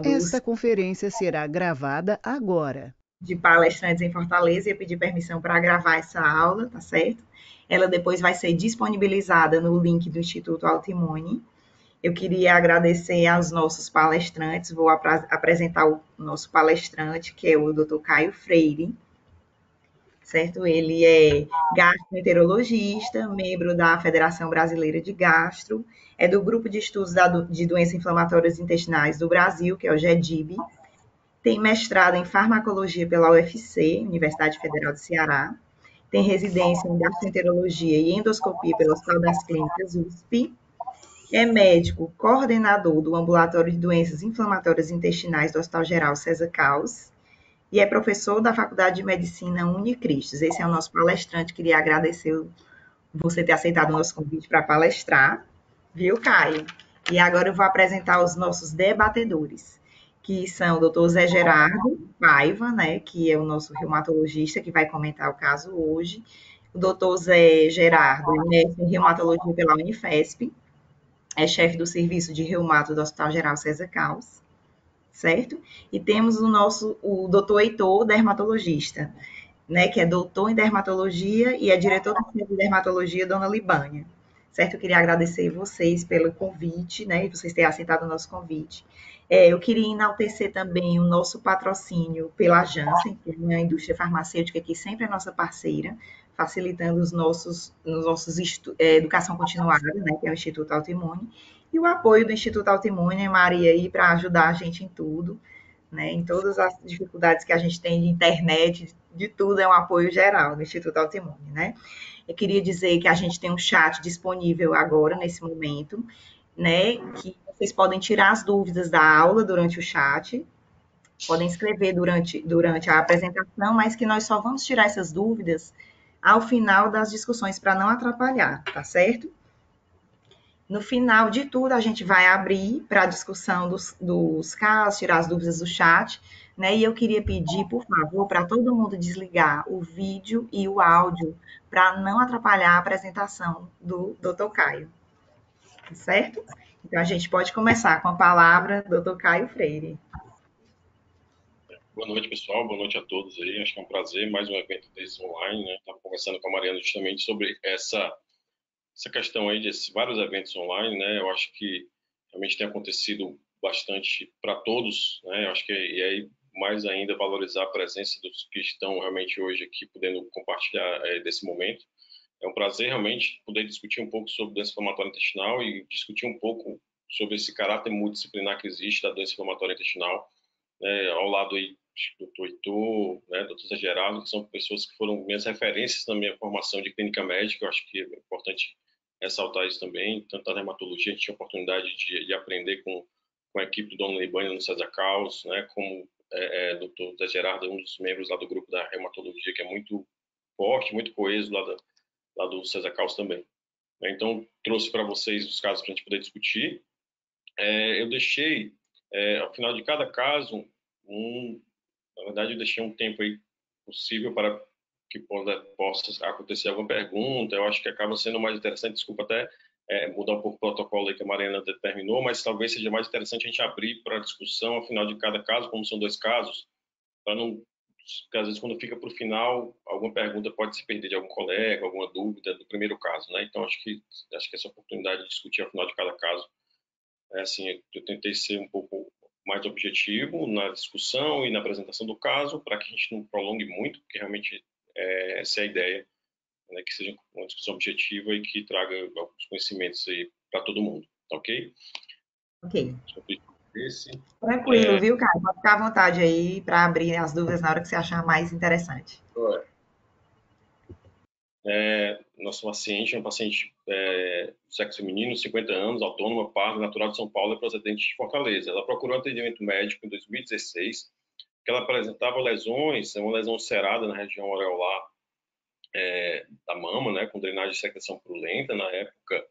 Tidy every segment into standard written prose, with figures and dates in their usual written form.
Esta conferência será gravada agora. De palestrantes em Fortaleza, ia pedir permissão para gravar essa aula, tá certo? Ela depois vai ser disponibilizada no link do Instituto Altimone. Eu queria agradecer aos nossos palestrantes, vou apresentar o nosso palestrante, que é o Dr. Caio Freire, certo? Ele é gastroenterologista, membro da Federação Brasileira de Gastro, é do Grupo de Estudos de Doenças Inflamatórias Intestinais do Brasil, que é o GEDIB, tem mestrado em farmacologia pela UFC, Universidade Federal do Ceará, tem residência em gastroenterologia e endoscopia pelo Hospital das Clínicas USP, é médico coordenador do Ambulatório de Doenças Inflamatórias Intestinais do Hospital Geral César Caus e é professor da Faculdade de Medicina Unicristos. Esse é o nosso palestrante. Queria agradecer você ter aceitado o nosso convite para palestrar, viu, Caio? E agora eu vou apresentar os nossos debatedores, que são o doutor Zé Gerardo Paiva, né, que é o nosso reumatologista, que vai comentar o caso hoje. O doutor Zé Gerardo é mestre em reumatologia pela Unifesp, é chefe do serviço de reumato do Hospital Geral César Caus, certo? E temos o doutor Heitor, dermatologista, né, que é doutor em dermatologia e é diretor do Centro de Dermatologia Dona Libânia. Certo? Eu queria agradecer vocês pelo convite, né, e vocês terem aceitado o nosso convite. Eu queria enaltecer também o nosso patrocínio pela Janssen, que é uma indústria farmacêutica que sempre é nossa parceira, facilitando educação continuada, né, que é o Instituto Autoimune, e o apoio do Instituto Autoimune, Maria, aí para ajudar a gente em tudo, né, em todas as dificuldades que a gente tem de internet, de tudo é um apoio geral no Instituto Autoimune, né? Eu queria dizer que a gente tem um chat disponível agora, nesse momento, né, que vocês podem tirar as dúvidas da aula durante o chat, podem escrever durante a apresentação, mas que nós só vamos tirar essas dúvidas ao final das discussões, para não atrapalhar, tá certo? No final de tudo, a gente vai abrir para a discussão dos casos, tirar as dúvidas do chat, né? E eu queria pedir, por favor, para todo mundo desligar o vídeo e o áudio, para não atrapalhar a apresentação do Dr. Caio, tá certo? Então, a gente pode começar com a palavra, Dr. Caio Freire. Boa noite, pessoal. Boa noite a todos aí. Acho que é um prazer, mais um evento desse online, né? Estava conversando com a Mariana justamente sobre essa questão aí de vários eventos online, né? Eu acho que realmente tem acontecido bastante para todos, né? Eu acho que e aí mais ainda valorizar a presença dos que estão realmente hoje aqui podendo compartilhar desse momento. É um prazer realmente poder discutir um pouco sobre doença inflamatória intestinal e discutir um pouco sobre esse caráter multidisciplinar que existe da doença inflamatória intestinal, né? Ao lado aí do Dr. Heitor, né, Dr. Zé Geraldo, que são pessoas que foram minhas referências na minha formação de clínica médica. Eu acho que é importante ressaltar isso também. Tanto na dermatologia, a gente tinha a oportunidade de aprender com a equipe do Dona Libânia no César Caos, né, como Dr. Zé Gerardo, um dos membros lá do grupo da reumatologia, que é muito forte, muito coeso lá do César Caos também. Então, trouxe para vocês os casos para a gente poder discutir. Eu deixei, ao final de cada caso, na verdade, eu deixei um tempo aí possível para que possa acontecer alguma pergunta. Eu acho que acaba sendo mais interessante, desculpa até mudar um pouco o protocolo aí que a Mariana determinou, mas talvez seja mais interessante a gente abrir para a discussão ao final de cada caso, como são dois casos, para não, porque às vezes quando fica para o final, alguma pergunta pode se perder de algum colega, alguma dúvida do primeiro caso, né? Então acho que essa oportunidade de discutir ao final de cada caso assim, eu tentei ser um pouco mais objetivo na discussão e na apresentação do caso, para que a gente não prolongue muito, porque realmente essa é a ideia, né, que seja uma discussão objetiva e que traga alguns conhecimentos aí para todo mundo, tá ok? Ok. Esse, Tranquilo, viu, Caio? Pode ficar à vontade aí para abrir as dúvidas na hora que você achar mais interessante. Nossa paciente é uma paciente do sexo feminino, 50 anos, autônoma, parda, natural de São Paulo e procedente de Fortaleza. Ela procurou atendimento médico em 2016, que ela apresentava lesões, uma lesão ulcerada na região areolar da mama, né, com drenagem de secreção purulenta. Na época,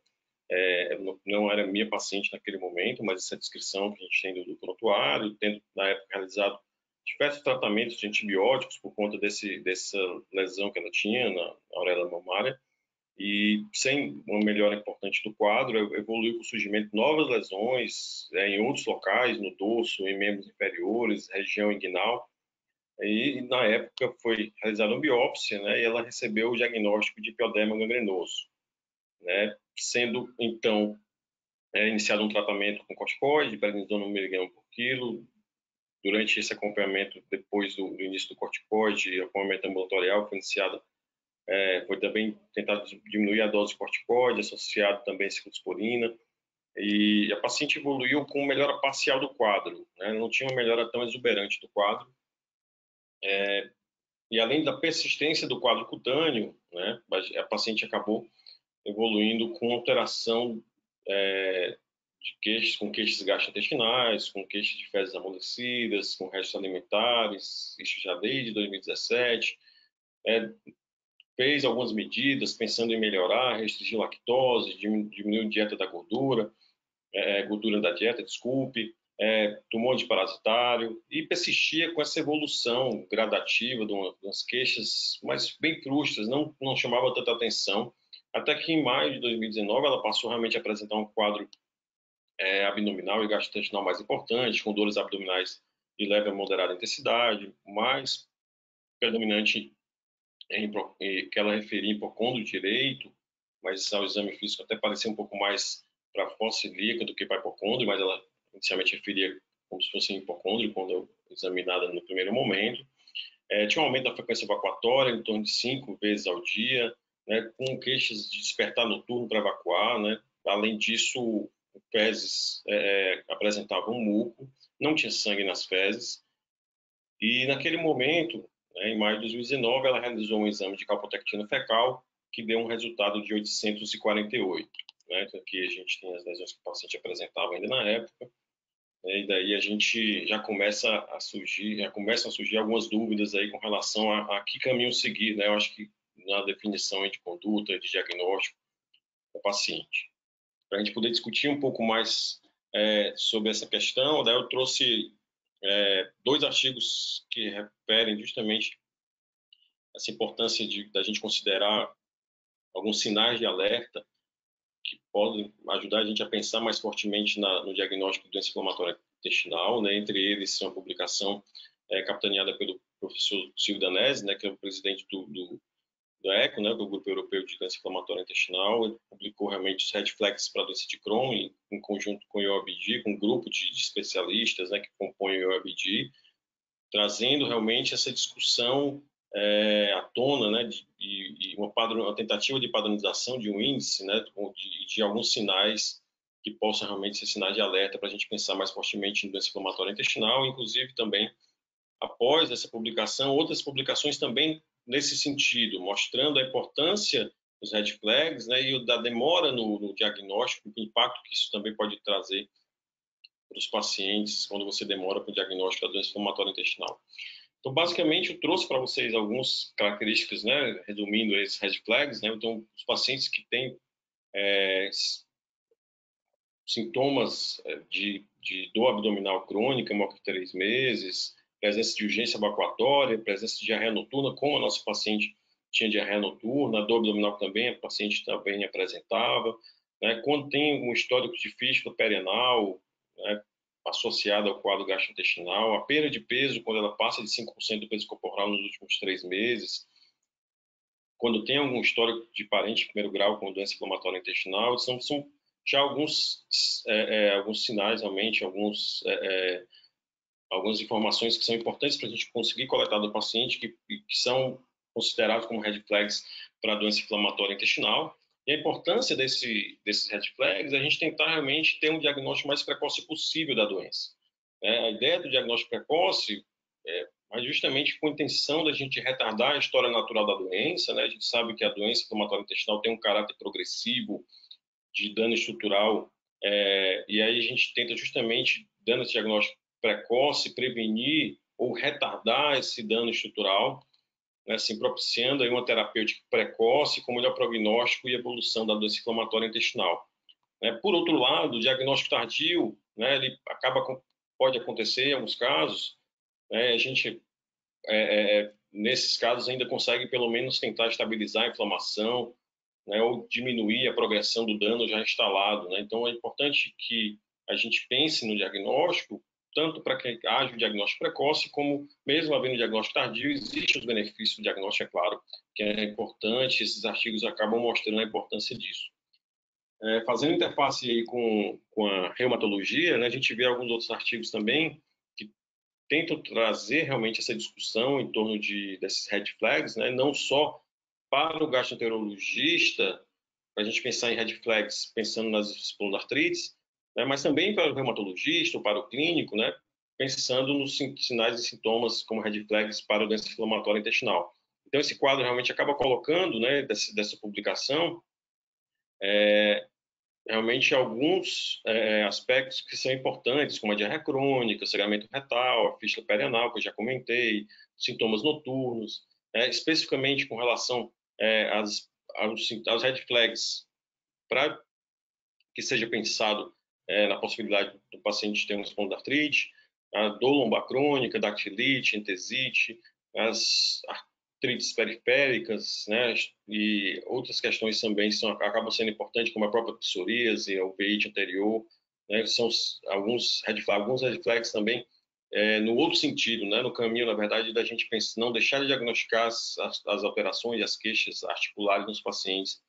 não era minha paciente naquele momento, mas essa descrição que a gente tem do prontuário, tendo na época realizado diversos tratamentos de antibióticos por conta dessa lesão que ela tinha na auréola mamária. E sem uma melhora importante do quadro, evoluiu com o surgimento de novas lesões em outros locais, no dorso, em membros inferiores, região inguinal. E na época foi realizada uma biópsia, né, e ela recebeu o diagnóstico de pioderma gangrenoso, né, sendo então iniciado um tratamento com corticoide, prednisona 1 mg por quilo. Durante esse acompanhamento, depois do início do corticoide, acompanhamento ambulatorial foi iniciado, foi também tentado diminuir a dose de corticoide, associado também a ciclosporina, e a paciente evoluiu com melhora parcial do quadro, né, não tinha uma melhora tão exuberante do quadro, e além da persistência do quadro cutâneo, né, a paciente acabou evoluindo com alteração de queixas, com queixas gastrointestinais, com queixas de fezes amolecidas, com restos alimentares, isso já desde 2017. Fez algumas medidas pensando em melhorar, restringir lactose, diminuir a dieta da gordura, gordura da dieta, desculpe, tumor de parasitário, e persistia com essa evolução gradativa de umas queixas, mas bem frustras, não chamava tanta atenção, até que em maio de 2019 ela passou realmente a apresentar um quadro abdominal e gastrointestinal mais importante, com dores abdominais de leve a moderada intensidade, mais predominante que ela referia em hipocôndrio direito, mas ao exame físico até parecia um pouco mais para fossa ilíaca do que para hipocôndrio, mas ela inicialmente referia como se fosse hipocôndrio quando examinada no primeiro momento. Tinha um aumento da frequência evacuatória em torno de 5 vezes ao dia, né, com queixas de despertar noturno para evacuar, né. Além disso, fezes apresentavam muco, não tinha sangue nas fezes, e naquele momento, né, em maio de 2019, ela realizou um exame de calprotectina fecal, que deu um resultado de 848. Né? Então, aqui a gente tem as lesões que o paciente apresentava ainda na época, né? E daí a gente já começam a surgir algumas dúvidas aí com relação a que caminho seguir, né? Eu acho que na definição de conduta, de diagnóstico do paciente. Para a gente poder discutir um pouco mais sobre essa questão, daí eu trouxe 2 artigos que referem justamente essa importância da gente considerar alguns sinais de alerta que podem ajudar a gente a pensar mais fortemente no diagnóstico de doença inflamatória intestinal, né? Entre eles, uma publicação capitaneada pelo professor Silvio Danese, né, que é o presidente do ECO, né, do Grupo Europeu de Doença Inflamatória Intestinal. Ele publicou realmente os red flags para a doença de Crohn em conjunto com o EOABD, com um grupo de especialistas, né, que compõem o EOABD, trazendo realmente essa discussão à tona, né, de uma tentativa de padronização de um índice, né, de alguns sinais que possam realmente ser sinais de alerta para a gente pensar mais fortemente em doença inflamatória intestinal, inclusive também, após essa publicação, outras publicações também nesse sentido, mostrando a importância dos red flags, né, e da demora no diagnóstico, o impacto que isso também pode trazer para os pacientes quando você demora para o diagnóstico da doença inflamatória intestinal. Então, basicamente, eu trouxe para vocês algumas características, né, resumindo esses red flags, né. Então, os pacientes que têm sintomas de dor abdominal crônica, maior que 3 meses, presença de urgência evacuatória, presença de diarreia noturna, como a nossa paciente tinha diarreia noturna, a dor abdominal também, a paciente também apresentava, né. Quando tem um histórico de fístula perianal, né, associada ao quadro gastrointestinal, a perda de peso, quando ela passa de 5% do peso corporal nos últimos 3 meses, quando tem algum histórico de parente de primeiro grau com doença inflamatória intestinal, são já alguns sinais, realmente, algumas informações que são importantes para a gente conseguir coletar do paciente, que são considerados como red flags para a doença inflamatória intestinal. E a importância desses red flags é a gente tentar realmente ter um diagnóstico mais precoce possível da doença. A ideia do diagnóstico precoce mas justamente com a intenção da gente retardar a história natural da doença, né? A gente sabe que a doença inflamatória intestinal tem um caráter progressivo de dano estrutural, e aí a gente tenta justamente, dando esse diagnóstico precoce, prevenir ou retardar esse dano estrutural, né, assim, propiciando aí uma terapêutica precoce com melhor prognóstico e evolução da doença inflamatória intestinal. Por outro lado, o diagnóstico tardio, né, ele pode acontecer em alguns casos, né, a gente, nesses casos, ainda consegue pelo menos tentar estabilizar a inflamação, né, ou diminuir a progressão do dano já instalado, né? Então, é importante que a gente pense no diagnóstico, tanto para que haja o diagnóstico precoce, como mesmo havendo diagnóstico tardio, existem os benefícios do diagnóstico, é claro, que é importante, esses artigos acabam mostrando a importância disso. Fazendo interface aí com a reumatologia, né, a gente vê alguns outros artigos também que tentam trazer realmente essa discussão em torno desses red flags, né, não só para o gastroenterologista, para a gente pensar em red flags pensando nas espondartrites, né, mas também para o reumatologista ou para o clínico, né, pensando nos sinais e sintomas como red flags para a doença inflamatória intestinal. Então, esse quadro realmente acaba colocando, né, dessa publicação, realmente alguns aspectos que são importantes, como a diarreia crônica, sangramento retal, a fístula perianal, que eu já comentei, sintomas noturnos, especificamente com relação aos red flags, para que seja pensado na possibilidade do paciente ter uma espondilite, a dor lombar crônica, dactilite, entesite, as artrites periféricas, né, e outras questões também acabam sendo importantes, como a própria psoríase, a uveíte anterior, né, são alguns red flags também no outro sentido, né, no caminho, na verdade, da gente não deixar de diagnosticar as alterações e as queixas articulares nos pacientes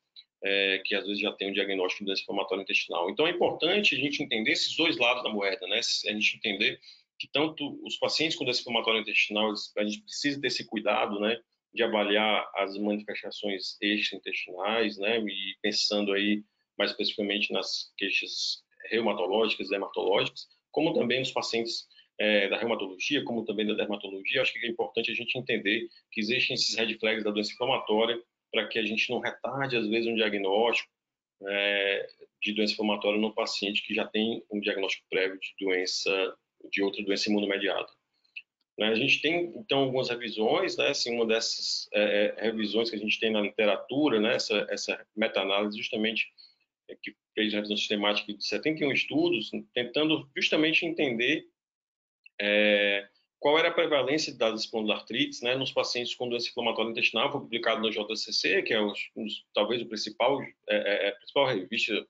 que às vezes já tem um diagnóstico de doença inflamatória intestinal. Então é importante a gente entender esses dois lados da moeda, né? A gente entender que tanto os pacientes com doença inflamatória intestinal, a gente precisa ter esse cuidado, né, de avaliar as manifestações extraintestinais, né, e pensando aí mais especificamente nas queixas reumatológicas e dermatológicas, como também nos pacientes da reumatologia, como também da dermatologia. Acho que é importante a gente entender que existem esses red flags da doença inflamatória, para que a gente não retarde, às vezes, um diagnóstico de doença inflamatória no paciente que já tem um diagnóstico prévio de outra doença imunomediada. A gente tem, então, algumas revisões, né? Assim, uma dessas revisões que a gente tem na literatura, né? Essa meta-análise, justamente, que fez uma revisão sistemática de 71 estudos, tentando justamente entender qual era a prevalência das espondilartrites, né, nos pacientes com doença inflamatória intestinal. Foi publicado no JCC, que é talvez a principal revista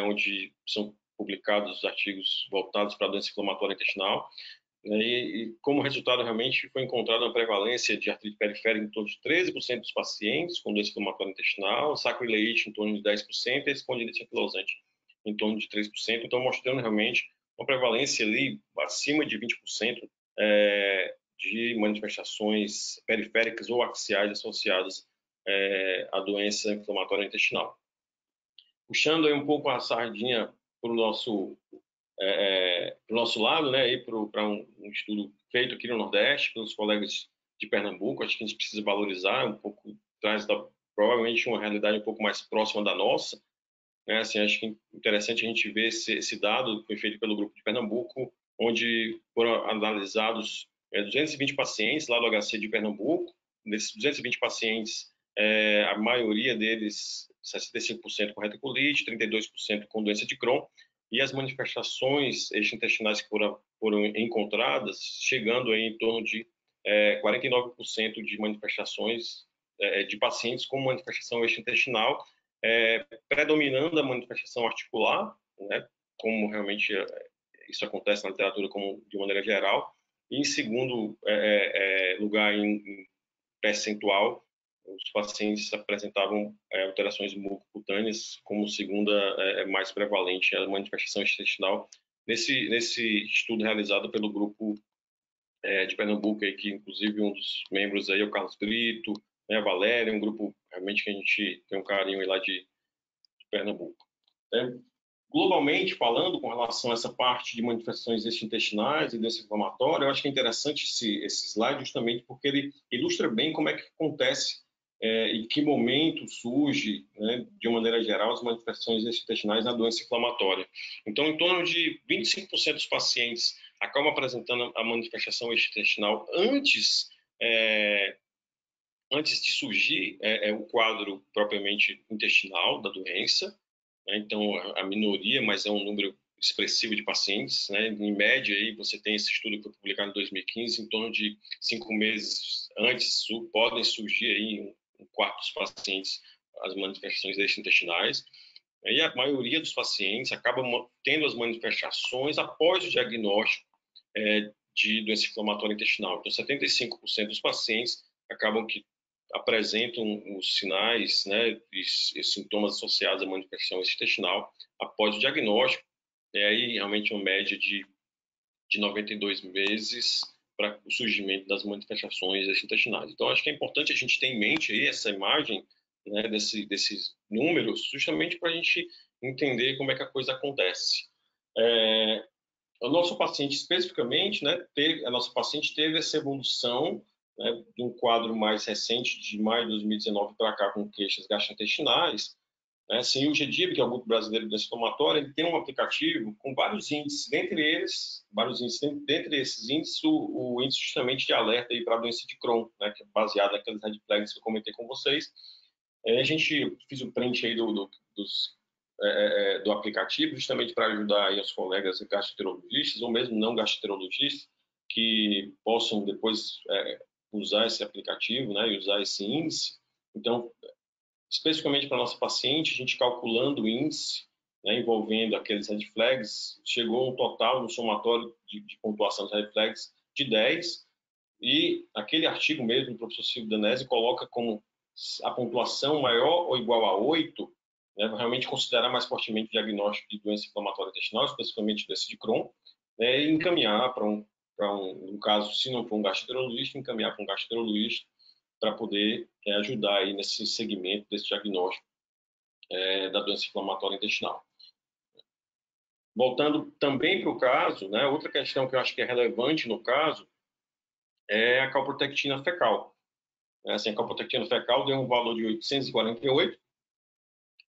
onde são publicados os artigos voltados para a doença inflamatória intestinal. E como resultado, realmente foi encontrada uma prevalência de artrite periférica em torno de 13% dos pacientes com doença inflamatória intestinal, sacroileite em torno de 10% e espondilite anquilosante em torno de 3%. Então, mostrando realmente uma prevalência ali acima de 20% de manifestações periféricas ou axiais associadas à doença inflamatória intestinal. Puxando aí um pouco a sardinha para o nosso lado, né, para um estudo feito aqui no Nordeste pelos colegas de Pernambuco. Acho que a gente precisa valorizar um pouco, traz provavelmente uma realidade um pouco mais próxima da nossa, né? Assim, acho que é interessante a gente ver esse dado que foi feito pelo grupo de Pernambuco, onde foram analisados 220 pacientes lá do HC de Pernambuco. Desses 220 pacientes, a maioria deles, 65% com retocolite, 32% com doença de Crohn, e as manifestações extraintestinais que foram encontradas, chegando aí em torno de 49% de manifestações de pacientes com manifestação extraintestinal, predominando a manifestação articular, né, como realmente isso acontece na literatura como de maneira geral, e em segundo lugar em percentual, os pacientes apresentavam alterações mucocutâneas como segunda mais prevalente a manifestação intestinal nesse estudo realizado pelo grupo de Pernambuco, aí, que inclusive um dos membros aí é o Carlos Brito, né, a Valéria, um grupo realmente que a gente tem um carinho aí lá de Pernambuco. Globalmente falando, com relação a essa parte de manifestações extraintestinais e doença inflamatória, eu acho que é interessante esse slide justamente porque ele ilustra bem como é que acontece em que momento surge, né, de uma maneira geral, as manifestações extraintestinais na doença inflamatória. Então, em torno de 25% dos pacientes acabam apresentando a manifestação extraintestinal antes de surgir o quadro propriamente intestinal da doença, né? Então, a minoria, mas é um número expressivo de pacientes, né? Em média, aí, você tem esse estudo que foi publicado em 2015, em torno de 5 meses antes podem surgir aí um quarto dos pacientes as manifestações gastrointestinais, e a maioria dos pacientes acaba tendo as manifestações após o diagnóstico de doença inflamatória intestinal. Então, 75% dos pacientes acabam que apresentam os sinais, né, e sintomas associados à manifestação intestinal após o diagnóstico, e aí realmente uma média de 92 meses para o surgimento das manifestações intestinais. Então, acho que é importante a gente ter em mente aí essa imagem, né, desses números, justamente para a gente entender como é que a coisa acontece. O nosso paciente, especificamente, né, a nossa paciente teve essa evolução, né, de um quadro mais recente, de maio de 2019 para cá, com queixas gastrointestinais. Assim, o GDIB, que é o Grupo Brasileiro de Doença Inflamatória, ele tem um aplicativo com vários índices, dentre esses índices, o índice justamente de alerta para a doença de Crohn, né, que é baseado naqueles red flags que eu comentei com vocês. A gente fiz o print aí do aplicativo, justamente para ajudar aí os colegas gastroenterologistas, ou mesmo não gastroenterologistas, que possam depois usar esse aplicativo, né, e usar esse índice. Então, especificamente para a nossa paciente, a gente calculando o índice, né, envolvendo aqueles red flags, chegou um total no somatório de pontuação dos red flags de 10, e aquele artigo mesmo, o professor Silvio Danese coloca como a pontuação maior ou igual a 8, né, realmente considerar mais fortemente o diagnóstico de doença inflamatória intestinal, especificamente doença de Crohn, né, e encaminhar no caso, se não for um gastroenterologista, encaminhar para um gastroenterologista para poder ajudar aí nesse segmento desse diagnóstico da doença inflamatória intestinal. Voltando também para o caso, né, outra questão que eu acho que é relevante no caso é a calprotectina fecal. Assim, a calprotectina fecal deu um valor de 848.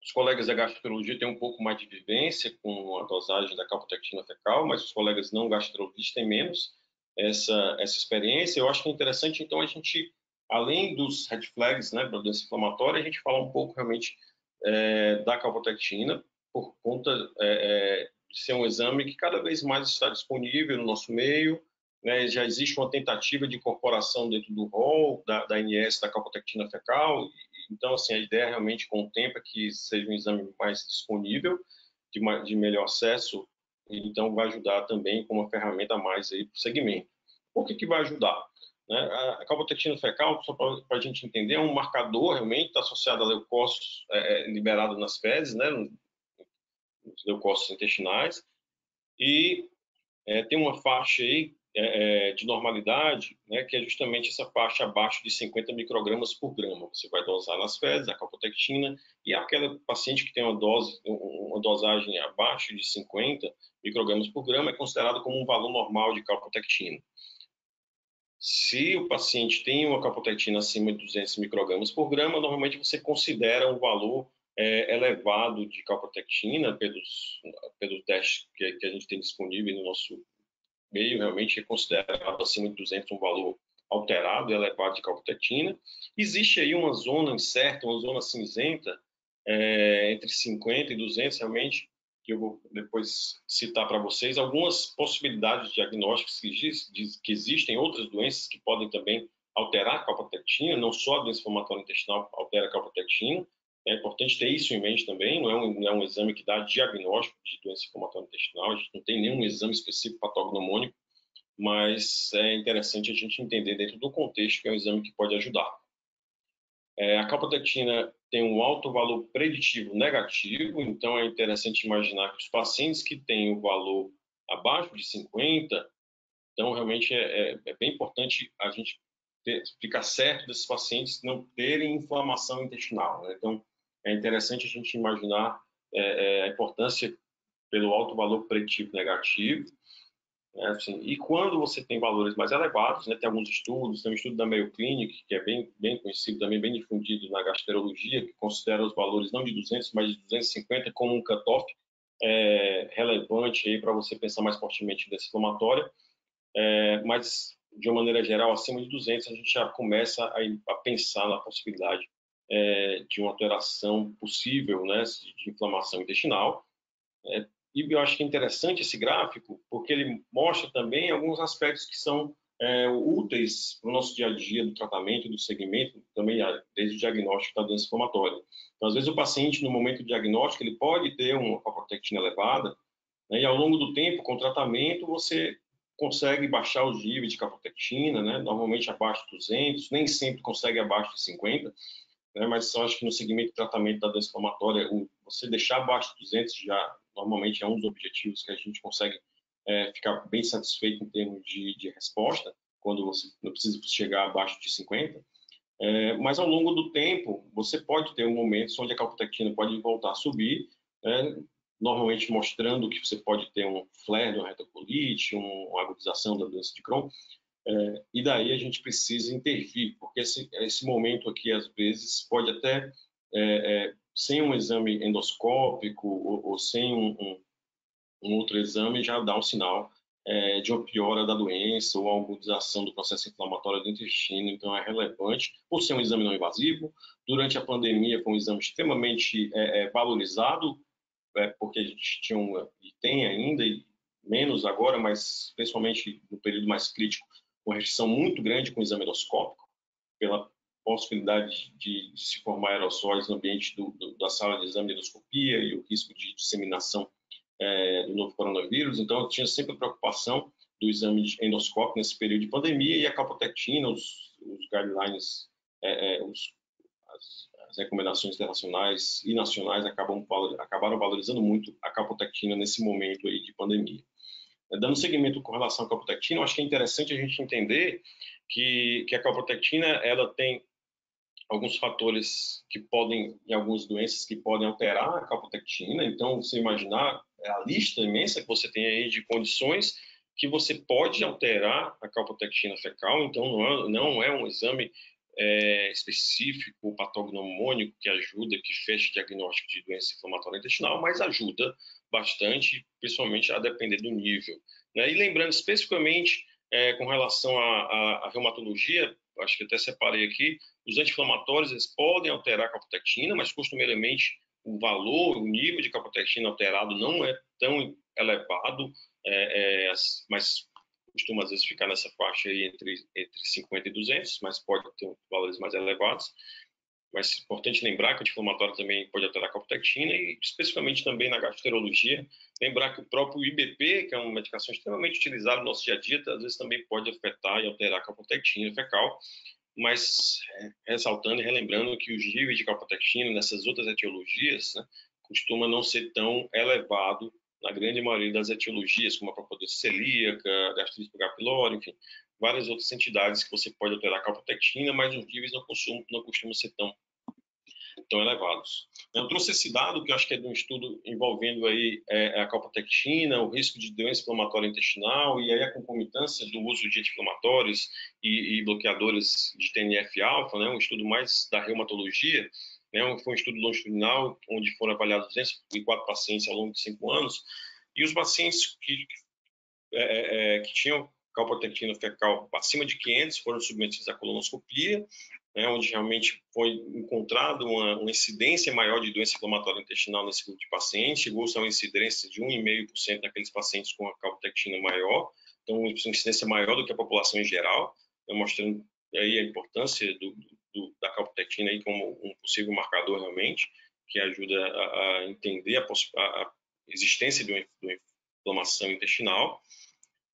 Os colegas da gastroenterologia têm um pouco mais de vivência com a dosagem da calprotectina fecal, mas os colegas não gastroenterologistas têm menos essa experiência. Eu acho que é interessante, então, a gente, além dos red flags, né, da doença inflamatória, a gente falar um pouco realmente da calprotectina, por conta de ser um exame que cada vez mais está disponível no nosso meio, né, já existe uma tentativa de incorporação dentro do rol da ANS da calprotectina fecal. Então, assim, a ideia realmente com o tempo é que seja um exame mais disponível, de melhor acesso, então vai ajudar também como uma ferramenta a mais aí para o segmento. Por que vai ajudar? Né? A calprotectina fecal, só para a gente entender, é um marcador realmente, está associado a leucócitos liberados nas fezes, né, nos leucócitos intestinais, e tem uma faixa aí de normalidade, né, que é justamente essa faixa abaixo de 50 microgramas por grama. Você vai dosar nas fezes a calprotectina, e aquela paciente que tem uma dosagem abaixo de 50 microgramas por grama é considerado como um valor normal de calprotectina. Se o paciente tem uma calprotectina acima de 200 microgramas por grama, normalmente você considera um valor elevado de calprotectina pelos testes que a gente tem disponível no nosso meio, realmente é considerado acima de 200 um valor alterado e elevado de calprotectina. Existe aí uma zona incerta, uma zona cinzenta, entre 50 e 200, realmente, que eu vou depois citar para vocês, algumas possibilidades diagnósticas que existem, outras doenças que podem também alterar a calprotectina, não só a doença inflamatória intestinal altera a calprotectina. É importante ter isso em mente também, não é um exame que dá diagnóstico de doença inflamatória intestinal, a gente não tem nenhum exame específico patognomônico, mas é interessante a gente entender dentro do contexto que é um exame que pode ajudar. A calprotectina tem um alto valor preditivo negativo, então é interessante imaginar que os pacientes que têm o valor abaixo de 50, então realmente é bem importante a gente ficar certo desses pacientes não terem inflamação intestinal, né? Então é interessante a gente imaginar a importância pelo alto valor preditivo negativo. Assim, e quando você tem valores mais elevados, né, tem alguns estudos, tem um estudo da Mayo Clinic, que é bem conhecido, também bem difundido na gastroenterologia, que considera os valores não de 200, mas de 250 como um cutoff relevante para você pensar mais fortemente em doença inflamatória, mas de uma maneira geral, acima de 200, a gente já começa a pensar na possibilidade de uma alteração possível, né, de inflamação intestinal. E eu acho que é interessante esse gráfico, porque ele mostra também alguns aspectos que são úteis para o nosso dia a dia do tratamento e do segmento, também desde o diagnóstico da doença inflamatória. Então, às vezes, o paciente, no momento do diagnóstico, ele pode ter uma calprotectina elevada, né, e ao longo do tempo, com o tratamento, você consegue baixar os níveis de calprotectina, né, normalmente abaixo de 200, nem sempre consegue abaixo de 50, né, mas eu acho que no segmento de tratamento da doença inflamatória, você deixar abaixo de 200 já normalmente é um dos objetivos que a gente consegue ficar bem satisfeito em termos de resposta, quando você não precisa chegar abaixo de 50. Mas ao longo do tempo, você pode ter momentos onde a calprotectina pode voltar a subir, né, normalmente mostrando que você pode ter um flare de uma retocolite, uma agudização da doença de Crohn, e daí a gente precisa intervir, porque esse momento aqui, às vezes, pode até, sem um exame endoscópico ou sem um outro exame, já dar um sinal de uma piora da doença ou agudização do processo inflamatório do intestino. Então, é relevante, por ser um exame não invasivo. Durante a pandemia, foi um exame extremamente valorizado, porque a gente tinha e tem ainda, e menos agora, mas principalmente no período mais crítico, uma restrição muito grande com o exame endoscópico, pela possibilidade de se formar aerossóis no ambiente da sala de exame de endoscopia e o risco de disseminação do novo coronavírus. Então, eu tinha sempre a preocupação do exame endoscópico nesse período de pandemia, e a calprotectina, os guidelines, as recomendações internacionais e nacionais acabaram valorizando muito a calprotectina nesse momento aí de pandemia. Dando seguimento com relação à calprotectina, eu acho que é interessante a gente entender que a calprotectina ela tem alguns fatores que podem, em algumas doenças, que podem alterar a calprotectina. Então, você imaginar a lista imensa que você tem aí de condições que você pode alterar a calprotectina fecal. Então, não é um exame específico, patognomônico, que ajuda, que fecha o diagnóstico de doença inflamatória intestinal, mas ajuda bastante, principalmente a depender do nível, né? E lembrando especificamente com relação à reumatologia, acho que até separei aqui, os anti-inflamatórios eles podem alterar a calprotectina, mas costumeiramente o valor, o nível de calprotectina alterado não é tão elevado, mas costuma às vezes ficar nessa faixa aí entre 50 e 200, mas pode ter valores mais elevados. Mas é importante lembrar que o anti-inflamatório também pode alterar a calprotectina, e especificamente também na gastroenterologia, lembrar que o próprio IBP, que é uma medicação extremamente utilizada no nosso dia a dia, às vezes também pode afetar e alterar a calprotectina fecal, mas ressaltando e relembrando que os níveis de calprotectina nessas outras etiologias, né, costuma não ser tão elevado na grande maioria das etiologias, como a propodose celíaca, gastrite por H. pylori, enfim, várias outras entidades que você pode alterar a calprotectina, mas os níveis não costumam ser tão elevados. Eu trouxe esse dado, que eu acho que é de um estudo envolvendo aí a calprotectina, o risco de doença inflamatória intestinal e aí a concomitância do uso de anti-inflamatórios e bloqueadores de TNF-alfa, né, um estudo mais da reumatologia, né, foi um estudo longitudinal, onde foram avaliados 204 pacientes ao longo de 5 anos, e os pacientes que tinham calprotectina fecal acima de 500 foram submetidos à colonoscopia, né, onde realmente foi encontrado uma incidência maior de doença inflamatória intestinal nesse grupo de pacientes, chegou-se a uma incidência de 1,5% naqueles pacientes com a calprotectina maior, então uma incidência maior do que a população em geral, mostrando aí a importância da calprotectina aí como um possível marcador realmente, que ajuda a entender a existência de uma inflamação intestinal.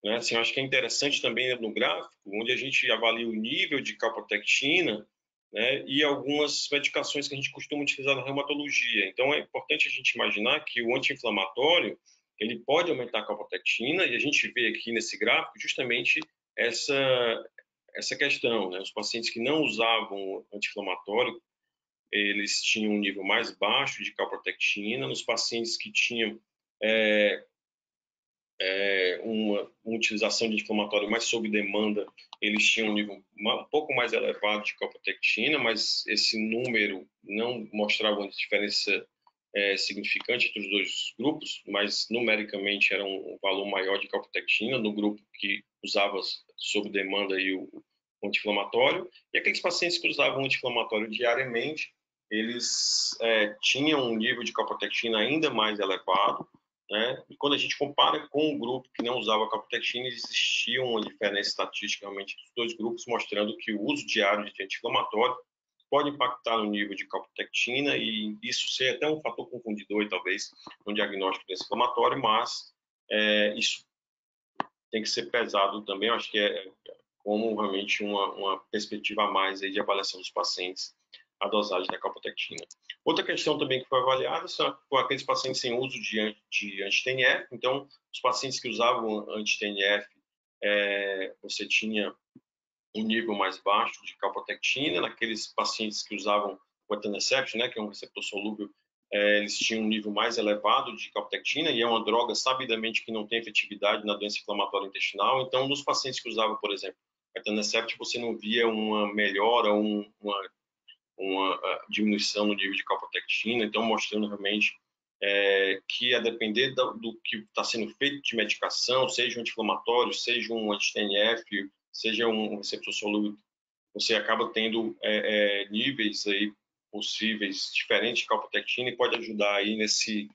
Né? Assim, eu acho que é interessante também no gráfico, onde a gente avalia o nível de calprotectina, né, e algumas medicações que a gente costuma utilizar na reumatologia. Então, é importante a gente imaginar que o anti-inflamatório ele pode aumentar a calprotectina, e a gente vê aqui nesse gráfico justamente essa questão. Né? Os pacientes que não usavam anti-inflamatório, eles tinham um nível mais baixo de calprotectina. Nos pacientes que tinham uma utilização de anti-inflamatório mais sob demanda, eles tinham um nível um pouco mais elevado de calprotectina, mas esse número não mostrava uma diferença significante entre os dois grupos, mas numericamente era um valor maior de calprotectina no grupo que usava sob demanda aí o anti-inflamatório, e aqueles pacientes que usavam anti-inflamatório diariamente, eles tinham um nível de calprotectina ainda mais elevado, né? E quando a gente compara com o grupo que não usava calprotectina, existia uma diferença estatística realmente dos dois grupos, mostrando que o uso diário de anti-inflamatório pode impactar no nível de calprotectina e isso ser até um fator confundidor, talvez, no diagnóstico desse inflamatório, mas isso tem que ser pesado também. Eu acho que é como realmente uma perspectiva a mais aí de avaliação dos pacientes, a dosagem da calprotectina. Outra questão também que foi avaliada são aqueles pacientes sem uso de anti-TNF. Então, os pacientes que usavam anti-TNF, você tinha um nível mais baixo de calprotectina. Naqueles pacientes que usavam o etanercept, né, que é um receptor solúvel, eles tinham um nível mais elevado de calprotectina, e é uma droga sabidamente que não tem efetividade na doença inflamatória intestinal. Então, nos pacientes que usavam, por exemplo, etanercept, você não via uma melhora, uma diminuição no nível de calprotectina, então mostrando realmente que a depender do que está sendo feito de medicação, seja um anti-inflamatório, seja um anti-TNF, seja um receptor solúvel, você acaba tendo níveis aí possíveis diferentes de calprotectina e pode ajudar aí nesse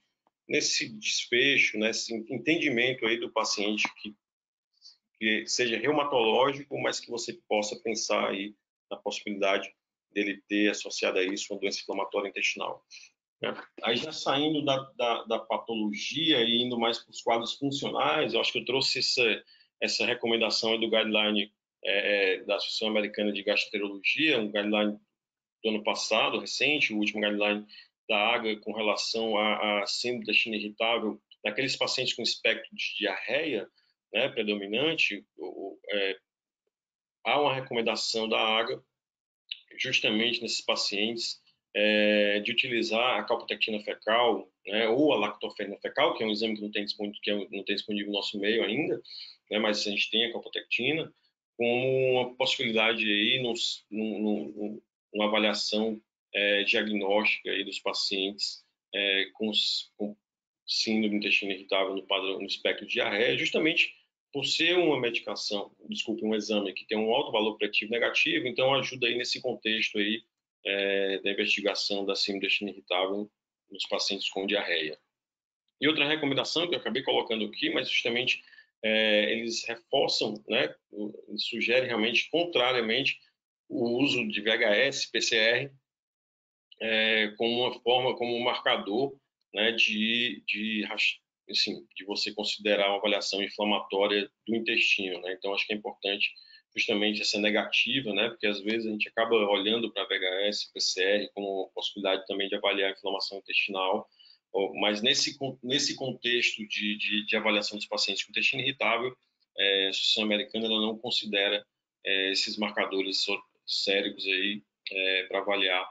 desfecho, nesse entendimento aí do paciente que seja reumatológico, mas que você possa pensar aí na possibilidade dele ter associado a isso uma doença inflamatória intestinal. Aí já saindo da patologia e indo mais para os quadros funcionais, eu acho que eu trouxe essa recomendação do guideline da Associação Americana de Gastroenterologia, um guideline do ano passado, recente, o último guideline da AGA com relação à síndrome da intestino irritável, naqueles pacientes com espectro de diarreia, né, predominante. Há uma recomendação da AGA justamente nesses pacientes de utilizar a calprotectina fecal, né, ou a lactoferrina fecal, que é um exame que não tem disponível no nosso meio ainda, né, mas a gente tem a calprotectina como uma possibilidade aí numa avaliação diagnóstica aí dos pacientes com síndrome do intestino irritável no espectro de diarreia, justamente por ser uma medicação, um exame que tem um alto valor preditivo negativo, então ajuda aí nesse contexto aí da investigação da síndrome do intestino irritável nos pacientes com diarreia. E outra recomendação que eu acabei colocando aqui, mas justamente eles reforçam, né, eles sugerem realmente, contrariamente, o uso de VHS, PCR, como uma forma, como um marcador, né, assim, de você considerar uma avaliação inflamatória do intestino, né? Então acho que é importante justamente essa negativa, né? Porque às vezes a gente acaba olhando para VHS, PCR como possibilidade também de avaliar a inflamação intestinal, mas nesse contexto de avaliação dos pacientes com intestino irritável, a Associação Americana ela não considera esses marcadores séricos aí para avaliar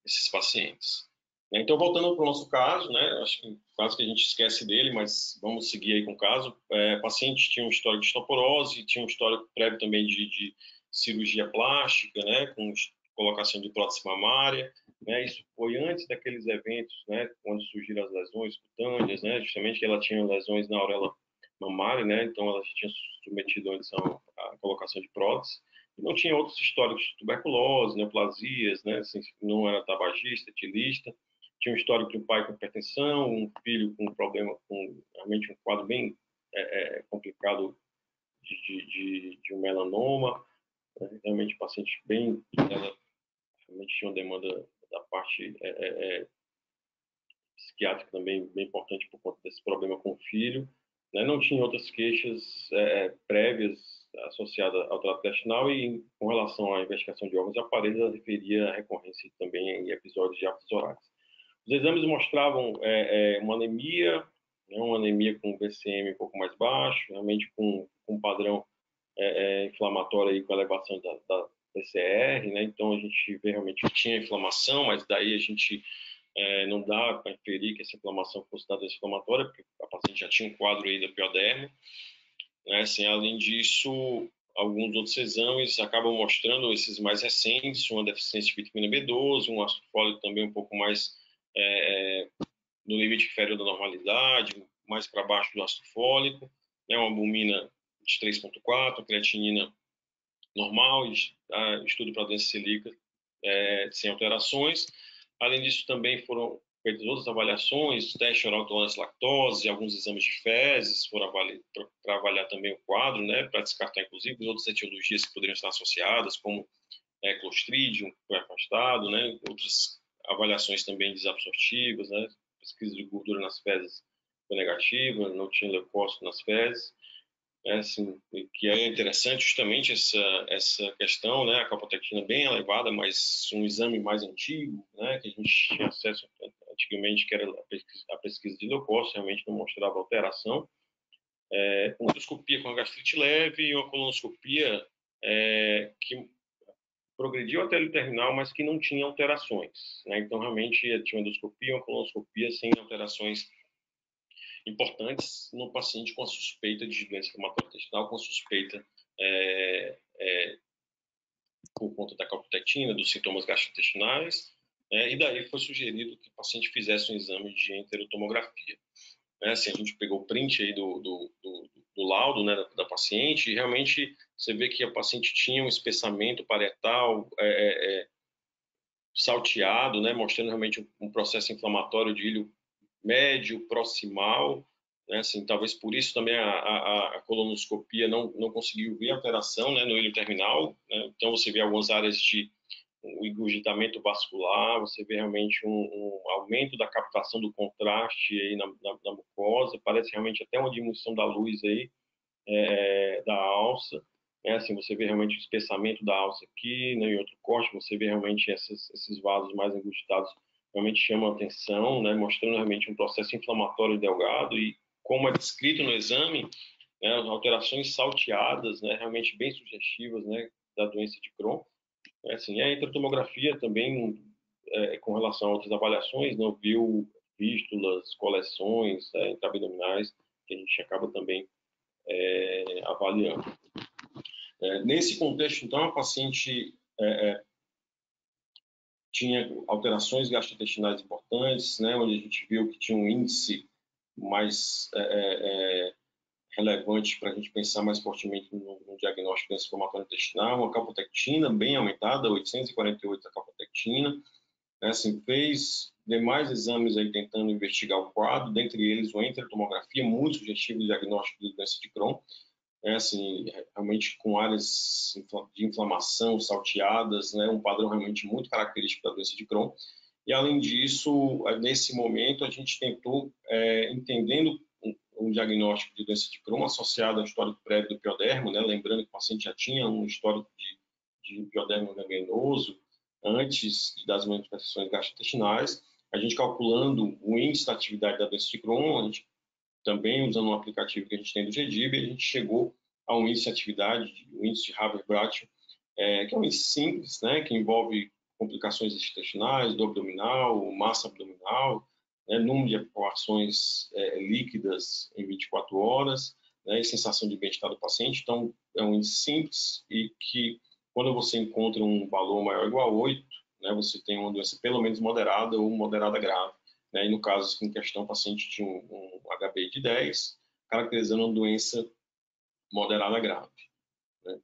esses pacientes. Então, voltando para o nosso caso, né, acho que quase que a gente esquece dele, mas vamos seguir aí com o caso. O paciente tinha um histórico de osteoporose, tinha um histórico prévio também de cirurgia plástica, né, com colocação de prótese mamária, né, isso foi antes daqueles eventos, né, quando surgiram as lesões cutâneas, né, justamente que ela tinha lesões na auréola mamária, né, então ela já tinha submetido antes a colocação de prótese. Não tinha outros históricos de tuberculose, neoplasias, né, assim, não era tabagista, etilista. Tinha um histórico de um pai com hipertensão, um filho com um problema, com realmente um quadro bem complicado de um melanoma. Realmente o paciente ela realmente tinha uma demanda da parte psiquiátrica também bem importante por conta desse problema com o filho. Né? Não tinha outras queixas prévias associadas ao trato intestinal e com relação à investigação de órgãos e aparelhos, ela referia a recorrência também em episódios de abscessos orais. Os exames mostravam uma anemia, né, uma anemia com BCM um pouco mais baixo, realmente com um padrão inflamatório aí com elevação da PCR, né? Então a gente vê realmente que tinha inflamação, mas daí a gente não dá para inferir que essa inflamação fosse da doença inflamatória, porque a paciente já tinha um quadro aí da pioderma, né? Assim, além disso, alguns outros exames acabam mostrando esses mais recentes, uma deficiência de vitamina B12, um ácido fólico também um pouco mais no limite inferior da normalidade, mais para baixo do ácido fólico, né? Uma albumina de 3,4, creatinina normal, estudo para doença celíaca sem alterações. Além disso, também foram feitas outras avaliações, teste oral tolerância à lactose, alguns exames de fezes foram para avaliar também o quadro, né, para descartar inclusive outras etiologias que poderiam estar associadas, como Clostridium, que foi afastado, né, outras avaliações também desabsortivas, né, pesquisa de gordura nas fezes foi negativa, não tinha leucócito nas fezes. Assim, que é interessante justamente essa questão, né, a calprotectina bem elevada, mas um exame mais antigo, né, que a gente tinha acesso antigamente, que era a pesquisa de leucócito, realmente não mostrava alteração. Uma endoscopia com a gastrite leve e uma colonoscopia que progrediu até o terminal, mas que não tinha alterações, né? Então, realmente, tinha uma endoscopia e uma colonoscopia sem alterações importantes no paciente com a suspeita de doença inflamatória intestinal, com suspeita por conta da calprotectina, dos sintomas gastrointestinais, e daí foi sugerido que o paciente fizesse um exame de enterotomografia. Assim, a gente pegou o print aí do laudo, né, da paciente, e realmente você vê que a paciente tinha um espessamento parietal salteado, né, mostrando realmente um processo inflamatório de ilho médio, proximal, né, assim, talvez por isso também a colonoscopia não conseguiu ver alteração, né, no ilho terminal, né, então você vê algumas áreas de engurgitamento vascular, você vê realmente um aumento da captação do contraste aí na mucosa, parece realmente até uma diminuição da luz aí, da alça, assim, você vê realmente o espessamento da alça aqui, né, em outro corte, você vê realmente esses vasos mais engurgitados, realmente chamam a atenção, né, mostrando realmente um processo inflamatório delgado e, como é descrito no exame, né, alterações salteadas, né, realmente bem sugestivas, né, da doença de Crohn. Assim, a enterotomografia também, com relação a outras avaliações, não viu fístulas, coleções intraabdominais, que a gente acaba também avaliando. Nesse contexto, então, a paciente tinha alterações gastrointestinais importantes, né, onde a gente viu que tinha um índice mais relevante para a gente pensar mais fortemente no diagnóstico dessa inflamatória intestinal, uma calprotectina bem aumentada, 848 a calprotectina, né, assim, fez demais exames aí tentando investigar o quadro, dentre eles uma enterotomografia muito sugestiva do diagnóstico de doença de Crohn, assim, realmente com áreas de inflamação salteadas, né, um padrão realmente muito característico da doença de Crohn. E, além disso, nesse momento, a gente tentou, entendendo um diagnóstico de doença de Crohn associado ao histórico prévio do piodermo, né, lembrando que o paciente já tinha um histórico de piodermo gangrenoso antes das manifestações gastrointestinais, a gente calculando o índice da atividade da doença de Crohn, a gente também usando um aplicativo que a gente tem do GDIB, a gente chegou a um índice de atividade, o índice de Haber-Braccio, que é um índice simples, né, que envolve complicações intestinais, do abdominal, massa abdominal, né, número de evacuações líquidas em 24 horas, né, e sensação de bem-estar do paciente. Então, é um índice simples e que, quando você encontra um valor maior ou igual a 8, né, você tem uma doença pelo menos moderada ou moderada grave. Né, e no caso em questão, o paciente tinha um HB de 10, caracterizando uma doença moderada grave. Né.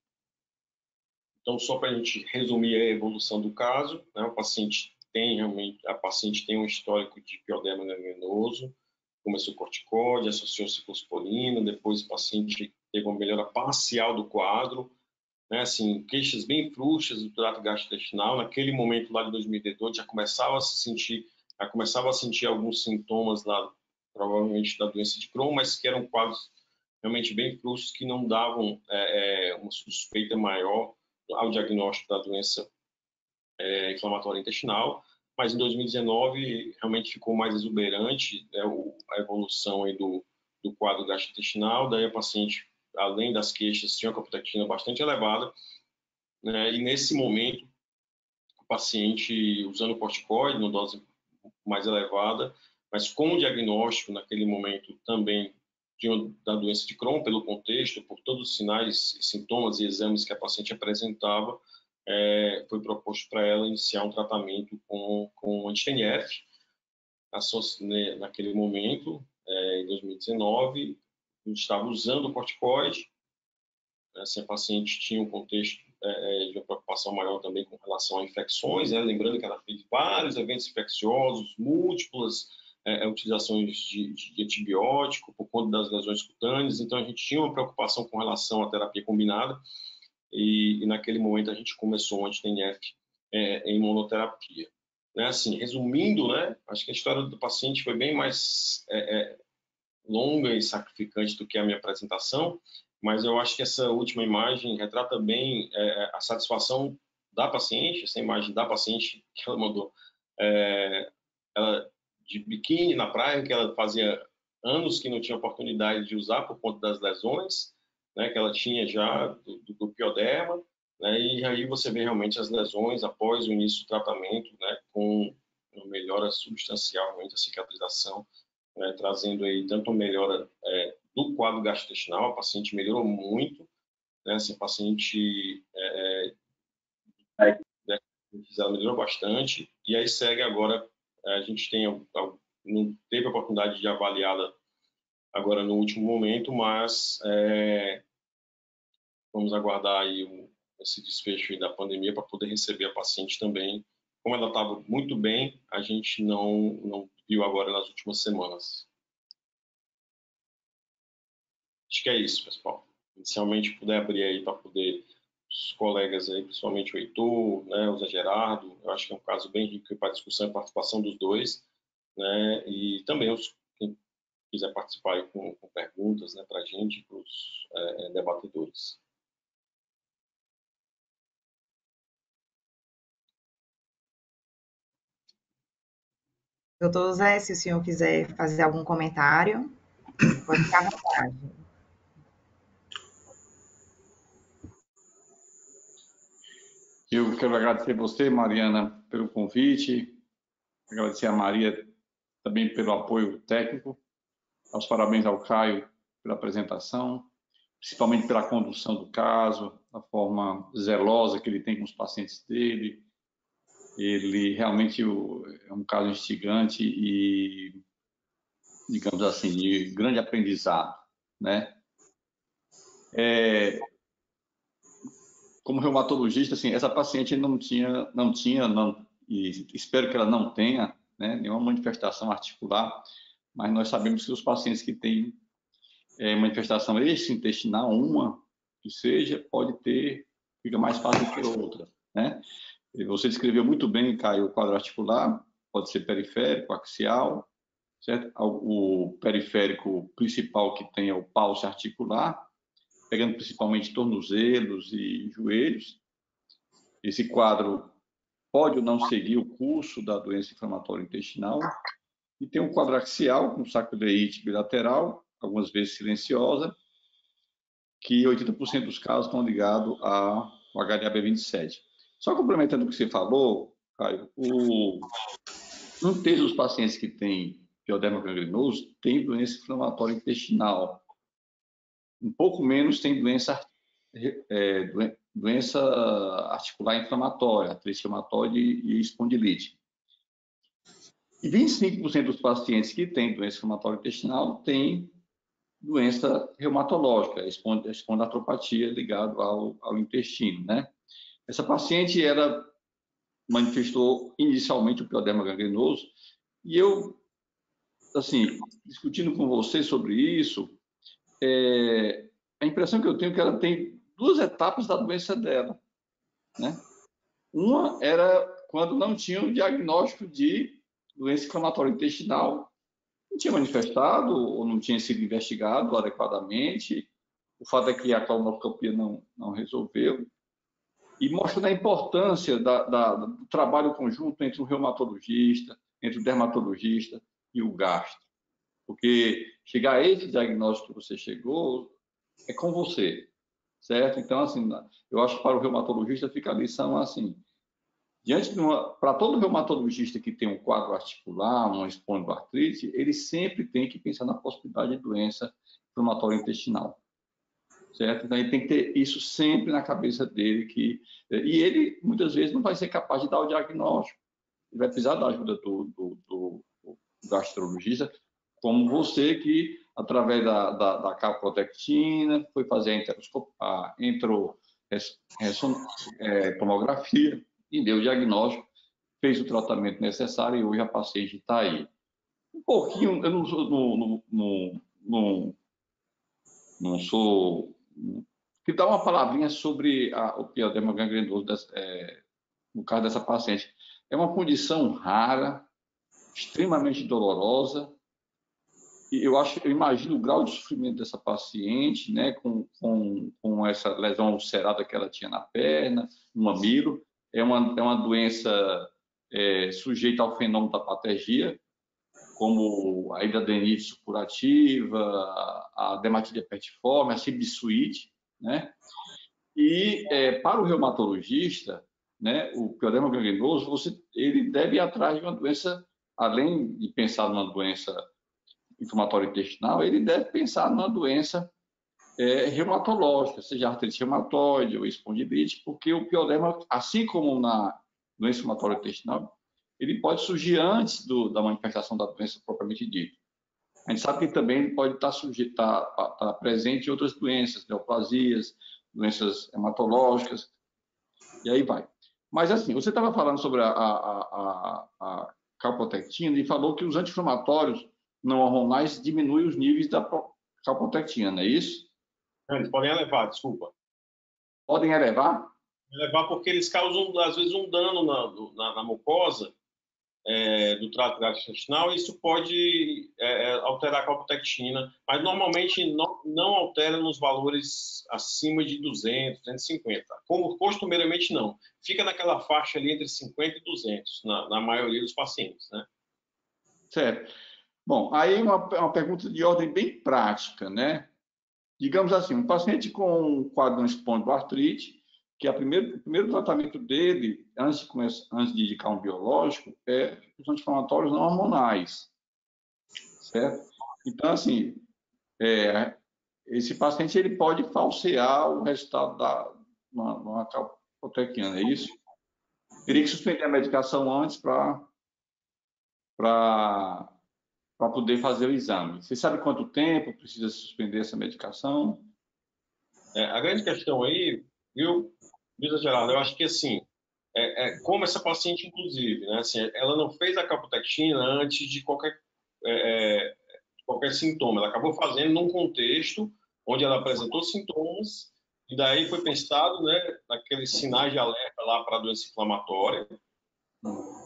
Então, só para a gente resumir a evolução do caso, né, a paciente tem um histórico de pioderma gangrenoso, começou corticóide, associou ciclosporina, depois o paciente teve uma melhora parcial do quadro, né, assim, queixas bem frouxas do trato gastrointestinal. Naquele momento lá de 2018 já começava a sentir alguns sintomas lá, provavelmente da doença de Crohn, mas que eram quadros realmente bem frouxos que não davam uma suspeita maior ao diagnóstico da doença inflamatória intestinal. Mas em 2019 realmente ficou mais exuberante, né, a evolução aí do quadro gastrointestinal. Daí a paciente, além das queixas, tinha uma calprotectina bastante elevada, né, e nesse momento o paciente usando corticoide, numa dose mais elevada, mas com o diagnóstico naquele momento também da doença de Crohn, pelo contexto, por todos os sinais, sintomas e exames que a paciente apresentava, foi proposto para ela iniciar um tratamento com anti-TNF. Naquele momento, em 2019, a gente estava usando o corticoide, assim, a paciente tinha um contexto de uma preocupação maior também com relação a infecções, né? Lembrando que ela fez vários eventos infecciosos, múltiplas utilizações de antibiótico por conta das lesões cutâneas, então a gente tinha uma preocupação com relação à terapia combinada e naquele momento a gente começou o anti-TNF em monoterapia. Né? Assim, resumindo, né? Acho que a história do paciente foi bem mais longa e sacrificante do que a minha apresentação, mas eu acho que essa última imagem retrata bem a satisfação da paciente, essa imagem da paciente que ela mandou, ela de biquíni na praia, que ela fazia anos que não tinha oportunidade de usar por conta das lesões, né, que ela tinha já do pioderma, né, e aí você vê realmente as lesões após o início do tratamento, né, com uma melhora substancial, realmente a cicatrização, né, trazendo aí tanto uma melhora do quadro gastrointestinal, a paciente melhorou muito, né, essa paciente ela melhorou bastante, e aí segue agora, a gente não teve a oportunidade de avaliá-la agora no último momento, mas vamos aguardar aí esse desfecho aí da pandemia para poder receber a paciente também. Como ela estava muito bem, a gente não viu agora nas últimas semanas. Acho que é isso, pessoal. Inicialmente, puder abrir aí para poder os colegas aí, principalmente o Heitor, né, o Zé Gerardo, eu acho que é um caso bem rico para discussão e participação dos dois, né, e também quem quiser participar aí com perguntas, né, para a gente, para os debatedores. Doutor Zé, se o senhor quiser fazer algum comentário, pode ficar à vontade. Eu quero agradecer você, Mariana, pelo convite, agradecer a Maria também pelo apoio técnico, aos parabéns ao Caio pela apresentação, principalmente pela condução do caso, a forma zelosa que ele tem com os pacientes dele. Ele realmente é um caso instigante e, digamos assim, de grande aprendizado, né? Como reumatologista, assim, essa paciente não tinha, e espero que ela não tenha, né, nenhuma manifestação articular, mas nós sabemos que os pacientes que têm manifestação extraintestinal, uma que seja, pode ter, fica mais fácil que outra, né? Você descreveu muito bem, Caio, o quadro articular, pode ser periférico, axial, certo? O periférico principal que tem é o pulso articular, pegando principalmente tornozelos e joelhos. Esse quadro pode ou não seguir o curso da doença inflamatória intestinal. E tem um quadro axial, com saculeite bilateral, algumas vezes silenciosa, que 80% dos casos estão ligados ao HLA-B27. Só complementando o que você falou, Caio, um terço dos pacientes que têm pioderma gangrenoso tem doença inflamatória intestinal. Um pouco menos tem doença articular inflamatória, artrite reumatoide e espondilite. E 25% dos pacientes que têm doença inflamatória intestinal têm doença reumatológica, espondiloartropatia ligada ao intestino, né? Essa paciente, ela manifestou inicialmente o pioderma gangrenoso e eu, assim, discutindo com você sobre isso, a impressão que eu tenho é que ela tem duas etapas da doença dela, né? Uma era quando não tinha o diagnóstico de doença inflamatória intestinal, não tinha manifestado ou não tinha sido investigado adequadamente. O fato é que a colonoscopia não resolveu. E mostrando a importância do trabalho conjunto entre o reumatologista, entre o dermatologista e o gastro. Porque chegar a esse diagnóstico que você chegou é com você, certo? Então, assim, eu acho que para o reumatologista fica a lição assim, para todo reumatologista que tem um quadro articular, uma espondiloartrite, ele sempre tem que pensar na possibilidade de doença inflamatória intestinal, certo? Então, ele tem que ter isso sempre na cabeça dele, e ele, muitas vezes, não vai ser capaz de dar o diagnóstico, ele vai precisar da ajuda do gastrologista, como você que, através da calprotectina, foi fazer a tomografia e deu o diagnóstico, fez o tratamento necessário e hoje a paciente está aí. Um pouquinho, eu não sou... Que dá uma palavrinha sobre o pioderma gangrenoso, no caso dessa paciente. É uma condição rara, extremamente dolorosa, e eu imagino o grau de sofrimento dessa paciente, né, com essa lesão ulcerada que ela tinha na perna, no mamilo. É uma doença sujeita ao fenômeno da patergia, como a hidradenitis supurativa, a dermatite herpetiforme, a cibisuite, né? E para o reumatologista, né, o pioderma gangrenoso, ele deve ir atrás de uma doença, além de pensar numa doença inflamatória intestinal, ele deve pensar numa doença reumatológica, seja artrite reumatoide ou espondilite, porque o pioderma, assim como na doença inflamatória intestinal, ele pode surgir antes da manifestação da doença propriamente dita. A gente sabe que também ele pode estar presente em outras doenças, neoplasias, doenças hematológicas, e aí vai. Mas, assim, você estava falando sobre a calprotectina e falou que os anti-inflamatórios não hormonais diminuem os níveis da calprotectina, não é isso? Eles podem elevar, desculpa. Podem elevar? Elevar porque eles causam, às vezes, um dano na mucosa do trato gastrointestinal, e isso pode alterar a calprotectina, mas normalmente não altera nos valores acima de 200, 250. Como costumeiramente não. Fica naquela faixa ali entre 50 e 200, na maioria dos pacientes, né? Certo. Bom, aí uma pergunta de ordem bem prática, né? Digamos assim, um paciente com quadro de espondiloartrite, que o primeiro tratamento dele, antes de indicar um biológico, é os anti-inflamatórios não hormonais, certo? Então, assim, esse paciente ele pode falsear o resultado numa calprotectina, é isso? Teria que suspender a medicação antes para poder fazer o exame. Você sabe quanto tempo precisa suspender essa medicação? A grande questão aí, viu, Geraldo, eu acho que assim, como essa paciente, inclusive, né, assim, ela não fez a calprotectina antes de qualquer sintoma, ela acabou fazendo num contexto onde ela apresentou sintomas, e daí foi pensado, né, naqueles sinais de alerta lá para a doença inflamatória,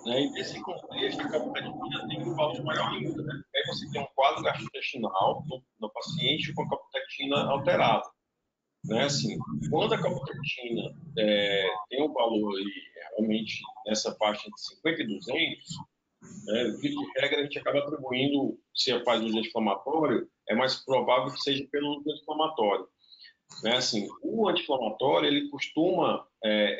né, e nesse contexto a calprotectina tem um valor maior ainda, né, aí você tem um quadro gastrointestinal no paciente com a calprotectina alterada. Né, assim, quando a calprotectina tem um valor aí, realmente nessa faixa de 50 e 200, via de regra a gente acaba atribuindo, se faz uso anti-inflamatório, é mais provável que seja pelo uso anti-inflamatório. Né, assim, o anti-inflamatório ele costuma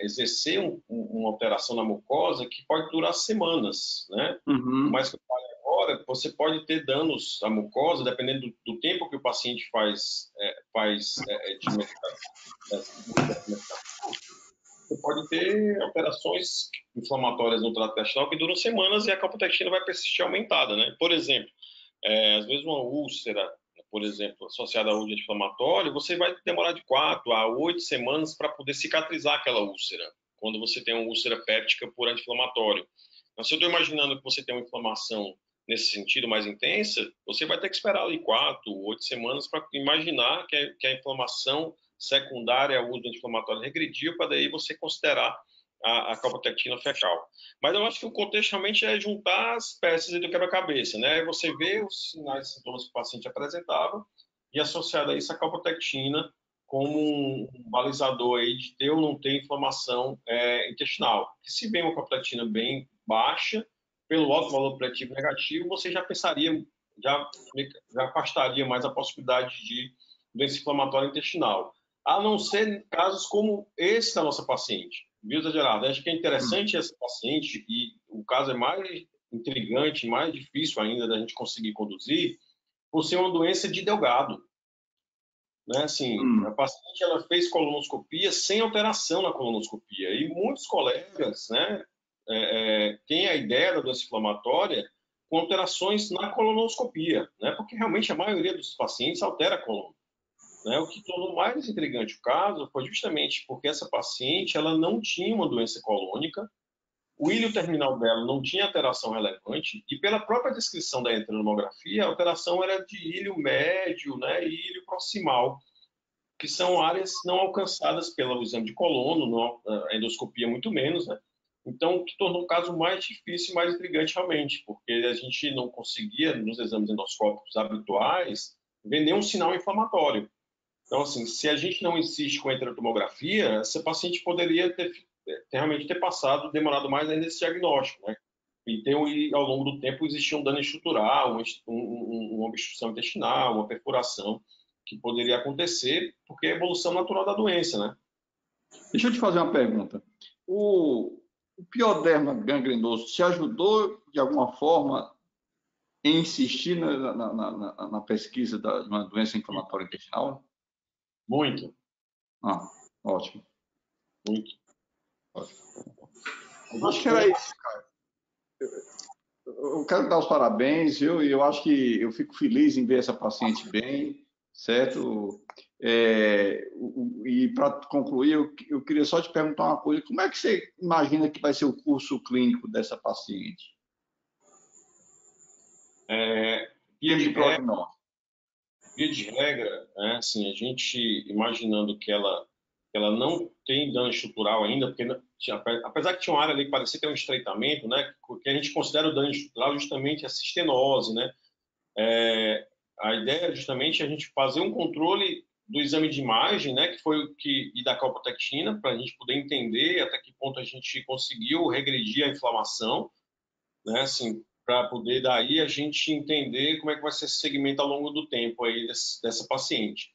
exercer uma alteração na mucosa que pode durar semanas, né? Uhum. Mas que eu falei agora, você pode ter danos à mucosa, dependendo do tempo que o paciente faz de medicação. Você pode ter alterações inflamatórias no trato intestinal que duram semanas e a calprotectina vai persistir aumentada, né? Por exemplo, às vezes uma úlcera, por exemplo, associada a uso inflamatório, você vai demorar de 4 a 8 semanas para poder cicatrizar aquela úlcera, quando você tem uma úlcera péptica por anti-inflamatório. Então, se eu estou imaginando que você tem uma inflamação nesse sentido mais intensa, você vai ter que esperar ali 4, 8 semanas para imaginar que a inflamação secundária ao uso anti-inflamatório regrediu, para daí você considerar a calprotectina fecal. Mas eu acho que o contexto realmente é juntar as peças do quebra-cabeça, né? Você vê os sinais e sintomas que o paciente apresentava e associado a isso a calprotectina como um balizador aí de ter ou não ter inflamação intestinal. E se vem uma calprotectina bem baixa, pelo alto valor preditivo negativo, você já pensaria, já afastaria mais a possibilidade de doença inflamatória intestinal. A não ser casos como esse da nossa paciente. Viu, Zé Gerardo? Acho que é interessante essa paciente, e o caso é mais intrigante, mais difícil ainda da gente conseguir conduzir, por ser uma doença de Delgado. Né? Assim, a paciente ela fez colonoscopia sem alteração na colonoscopia, e muitos colegas, né, têm a ideia da doença inflamatória com alterações na colonoscopia, né? Porque realmente a maioria dos pacientes altera a coluna. né? O que tornou mais intrigante o caso foi justamente porque essa paciente ela não tinha uma doença colônica, o ilho terminal dela não tinha alteração relevante, e pela própria descrição da enterotomografia, a alteração era de ilho médio, né, e ilho proximal, que são áreas não alcançadas pelo exame de colono, não, a endoscopia muito menos, né? Então, o que tornou o caso mais difícil e mais intrigante realmente, porque a gente não conseguia, nos exames endoscópicos habituais, ver nenhum sinal inflamatório. Então, assim, se a gente não insiste com a enterotomografia, essa paciente poderia realmente ter passado, demorado mais ainda esse diagnóstico, né? E ao longo do tempo existia um dano estrutural, uma obstrução intestinal, uma perfuração que poderia acontecer porque é a evolução natural da doença, né? Deixa eu te fazer uma pergunta. O pioderma gangrenoso te ajudou, de alguma forma, em insistir na pesquisa de uma doença inflamatória intestinal? Muito. Ah, ótimo. Muito. Ótimo. Acho que era isso, cara. Eu quero dar os parabéns, viu? E eu acho que eu fico feliz em ver essa paciente bem, certo? E para concluir, eu queria só te perguntar uma coisa. Como é que você imagina que vai ser o curso clínico dessa paciente? Via de regra, né, assim, a gente imaginando que ela não tem dano estrutural ainda, porque apesar que tinha uma área ali que parecia ter um estreitamento, né, que a gente considera o dano estrutural justamente essa estenose, né? A ideia é justamente a gente fazer um controle do exame de imagem, né, que foi e da calprotectina, para a gente poder entender até que ponto a gente conseguiu regredir a inflamação, né, assim, para poder daí a gente entender como é que vai ser esse segmento ao longo do tempo aí dessa paciente.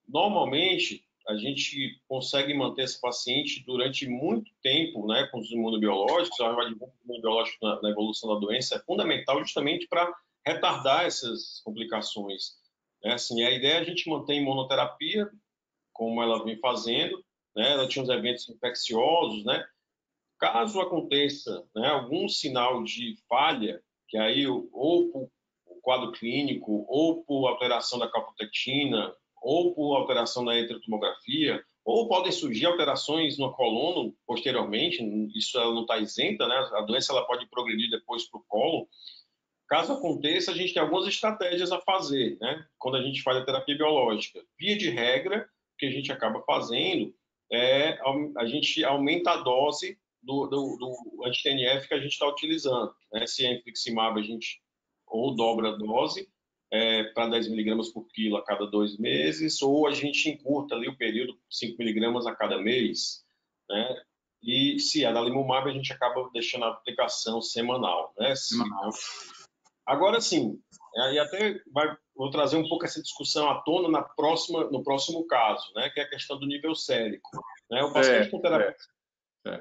Normalmente, a gente consegue manter esse paciente durante muito tempo, né, com os imunobiológicos. O adjuvante imunobiológico na evolução da doença é fundamental justamente para retardar essas complicações. Né? Assim, a ideia é a gente manter a imunoterapia, como ela vem fazendo, né? Ela tinha uns eventos infecciosos, né? Caso aconteça, né, algum sinal de falha, que aí ou por quadro clínico, ou por alteração da calprotectina, ou por alteração da enterotomografia, ou podem surgir alterações no colono posteriormente, isso ela não está isenta, né? A doença ela pode progredir depois para o cólon. Caso aconteça, a gente tem algumas estratégias a fazer, né? Quando a gente faz a terapia biológica. Via de regra, o que a gente acaba fazendo é a gente aumenta a dose do anti-TNF que a gente está utilizando, né? Se é infliximab, a gente ou dobra a dose para 10 miligramas por quilo a cada 2 meses, ou a gente encurta ali o período 5 miligramas a cada mês, né? E se é da limumab, a gente acaba deixando a aplicação semanal, né? Agora sim, aí até vou trazer um pouco essa discussão à tona no próximo caso, né? Que é a questão do nível sérico, né? O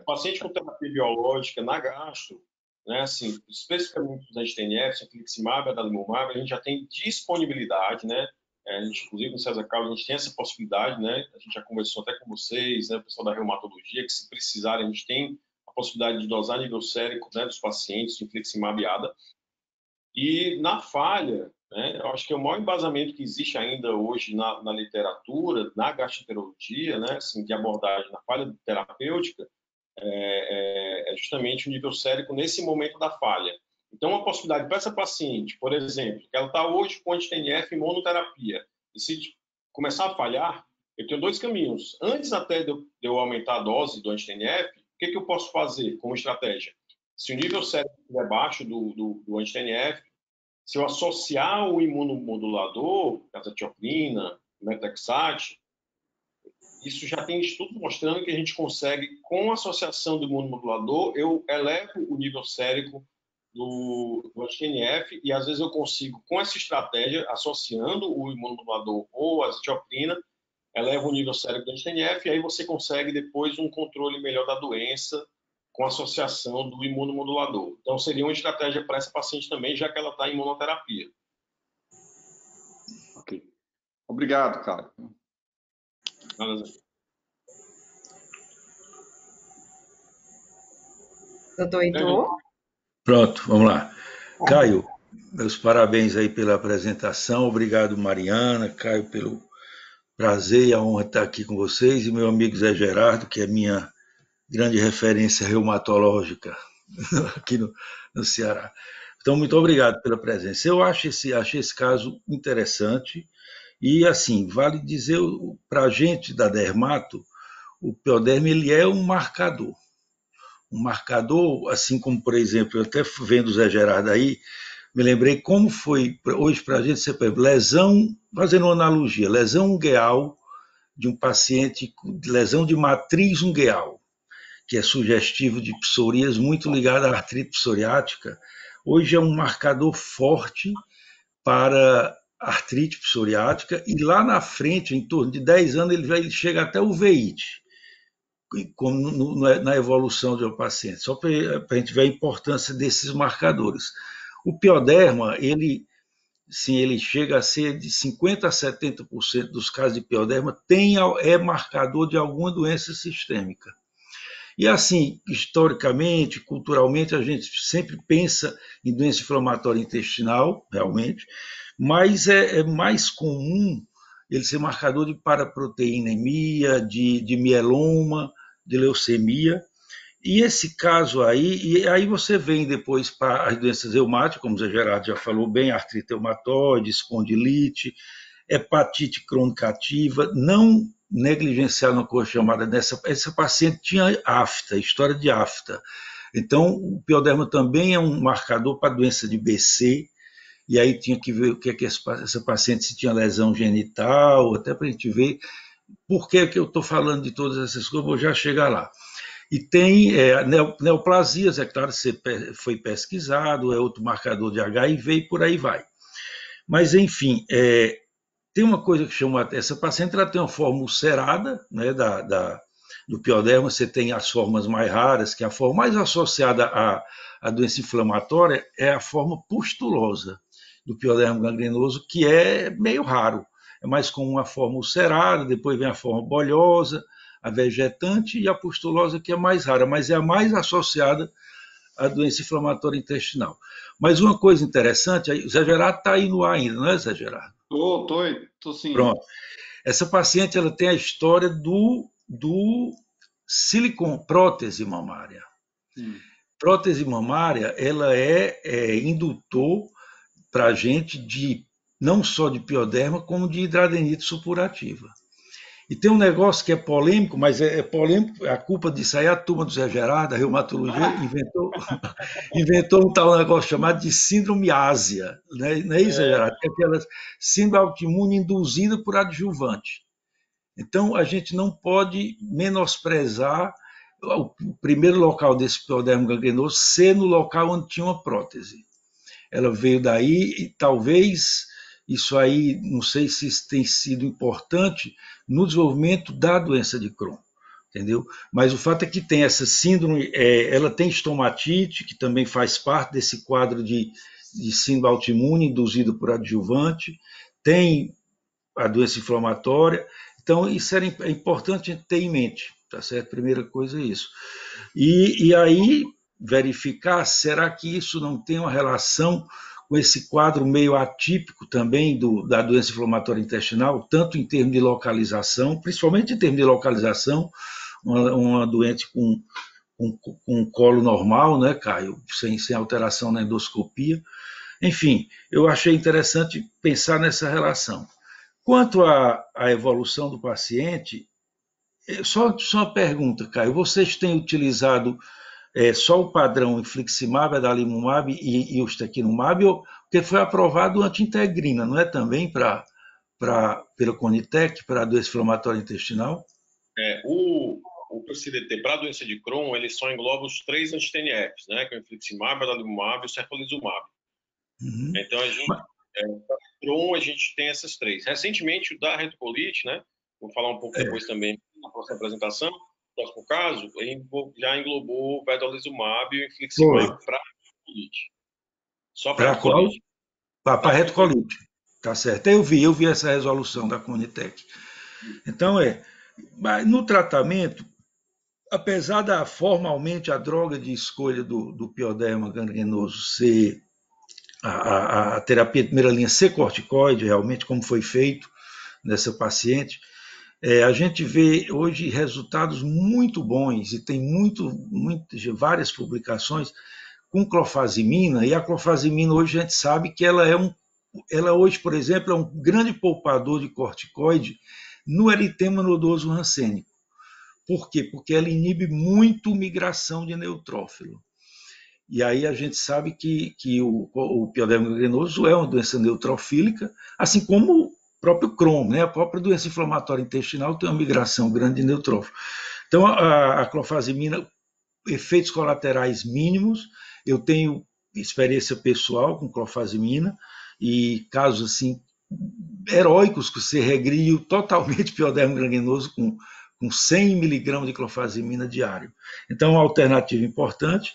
paciente com terapia biológica na gastro, né, assim, especificamente os anti-TNF, infliximab, adalimumab, a gente já tem disponibilidade, né? A gente, inclusive, no César Carlos, a gente tem essa possibilidade, né? A gente já conversou até com vocês, né? O pessoal da reumatologia, que se precisarem, a gente tem a possibilidade de dosar nível sérico, né, dos pacientes de infliximab e ADA. E na falha, né, eu acho que o maior embasamento que existe ainda hoje na literatura, na gastroenterologia, né, assim, de abordagem na falha terapêutica, é justamente o nível sérico nesse momento da falha. Então, uma possibilidade para essa paciente, por exemplo, que ela está hoje com anti-TNF e monoterapia, e se começar a falhar, eu tenho dois caminhos. Antes até de eu aumentar a dose do anti-TNF, o que eu posso fazer como estratégia? Se o nível sérico estiver baixo do anti-TNF, se eu associar o imunomodulador, azathioprina, metexate, isso já tem estudos mostrando que a gente consegue, com a associação do imunomodulador, eu elevo o nível sérico do anti-TNF e às vezes eu consigo, com essa estratégia, associando o imunomodulador ou a azathioprina, eleva o nível sérico do anti-TNF e aí você consegue depois um controle melhor da doença com a associação do imunomodulador. Então, seria uma estratégia para essa paciente também, já que ela está em imunoterapia. Ok. Obrigado, cara. Doutor Heitor? Pronto, vamos lá. Caio, meus parabéns aí pela apresentação. Obrigado, Mariana, Caio, pelo Prazer e a honra estar aqui com vocês e meu amigo Zé Gerardo, que é minha grande referência reumatológica aqui no Ceará. Então, muito obrigado pela presença. Eu achei esse caso interessante e, assim, vale dizer para a gente da Dermato, o pioderma ele é um marcador. Um marcador, assim como, por exemplo, eu até vendo o Zé Gerardo aí, me lembrei como foi hoje para a gente, você lesão, fazendo uma analogia, lesão ungueal de um paciente com lesão de matriz ungueal, que é sugestivo de psoríase, muito ligado à artrite psoriática, hoje é um marcador forte para artrite psoriática e lá na frente, em torno de 10 anos, ele chega até o uveíte, como na evolução de um paciente, só para a gente ver a importância desses marcadores. O pioderma, sim, ele chega a ser de 50% a 70% dos casos de pioderma é marcador de alguma doença sistêmica. E assim, historicamente, culturalmente, a gente sempre pensa em doença inflamatória intestinal, realmente, mas é mais comum ele ser marcador de paraproteinemia, de mieloma, de leucemia. E esse caso aí, e aí você vem depois para as doenças reumáticas, como o Zé Gerardo já falou bem, artrite reumatoide, espondilite, hepatite crônica ativa, não negligenciar uma coisa chamada dessa. Essa paciente tinha afta, história de afta. Então, o pioderma também é um marcador para doença de BC, e aí tinha que ver o que é que essa paciente se tinha lesão genital, até para a gente ver por que eu estou falando de todas essas coisas, vou já chegar lá. E tem neoplasias, é claro, foi pesquisado, é outro marcador de HIV e por aí vai. Mas, enfim, tem uma coisa que chama essa paciente, ela tem uma forma ulcerada, né, do pioderma, você tem as formas mais raras, que é a forma mais associada à doença inflamatória é a forma pustulosa do pioderma gangrenoso, que é meio raro. É mais comum a forma ulcerada, depois vem a forma bolhosa, a vegetante e a pustulosa, que é mais rara, mas é a mais associada à doença inflamatória intestinal. Mas uma coisa interessante, o Zé Gerardo está aí no ar ainda, não é, Zé Gerardo? Tô sim. Pronto. Essa paciente ela tem a história do silicone, prótese mamária. Prótese mamária ela é indutor para a gente não só de pioderma, como de hidradenite supurativa. E tem um negócio que é polêmico, mas é polêmico, a culpa disso aí é a turma do Zé Gerardo, a reumatologia, inventou um tal negócio chamado de síndrome ásia, né? Não é isso, Zé Gerardo? É aquela síndrome autoimune induzida por adjuvante. Então, a gente não pode menosprezar o primeiro local desse pioderma gangrenoso ser no local onde tinha uma prótese. Ela veio daí e talvez isso aí, não sei se isso tem sido importante no desenvolvimento da doença de Crohn, entendeu? Mas o fato é que tem essa síndrome, ela tem estomatite, que também faz parte desse quadro de síndrome autoimune induzido por adjuvante, tem a doença inflamatória, então isso é importante ter em mente, tá certo? Primeira coisa é isso. E aí verificar, será que isso não tem uma relação com esse quadro meio atípico também da doença inflamatória intestinal, tanto em termos de localização, principalmente em termos de localização, uma doente com um colo normal, né, Caio, sem alteração na endoscopia. Enfim, eu achei interessante pensar nessa relação. Quanto à evolução do paciente, só uma pergunta, Caio, vocês têm utilizado só o padrão infliximab, adalimumab e ustekinumab, porque foi aprovado anti-integrina, não é também pela Conitec, para a doença inflamatória intestinal? O PCDT para a doença de Crohn, ele só engloba os 3 anti-TNFs, né, que é o infliximab, adalimumab e o certolizumab. Uhum. Então, para Crohn, a gente tem essas 3. Recentemente, o da retocolite, né, vou falar um pouco depois também na próxima apresentação, no próximo caso, já englobou o vedolizumab e o infliximab para retocolite. Só para retocolite. Para retocolite, tá certo. Eu vi essa resolução da Conitec. Então, no tratamento, apesar formalmente a droga de escolha do pioderma gangrenoso ser a terapia de primeira linha ser corticoide, realmente, como foi feito nessa paciente, a gente vê hoje resultados muito bons e tem várias publicações com clofazimina, e a clofazimina hoje a gente sabe que ela hoje, por exemplo, é um grande poupador de corticoide no eritema nodoso rancênico. Por quê? Porque ela inibe muito migração de neutrófilo. E aí a gente sabe que o pioderma gangrenoso é uma doença neutrofílica, assim como o próprio Crohn, né? A própria doença inflamatória intestinal tem uma migração grande de neutrófilo. Então, a clofazimina, efeitos colaterais mínimos, eu tenho experiência pessoal com clofazimina e casos assim heróicos que você regriu totalmente pioderma gangrenoso com 100 miligramas de clofazimina diário. Então, uma alternativa importante.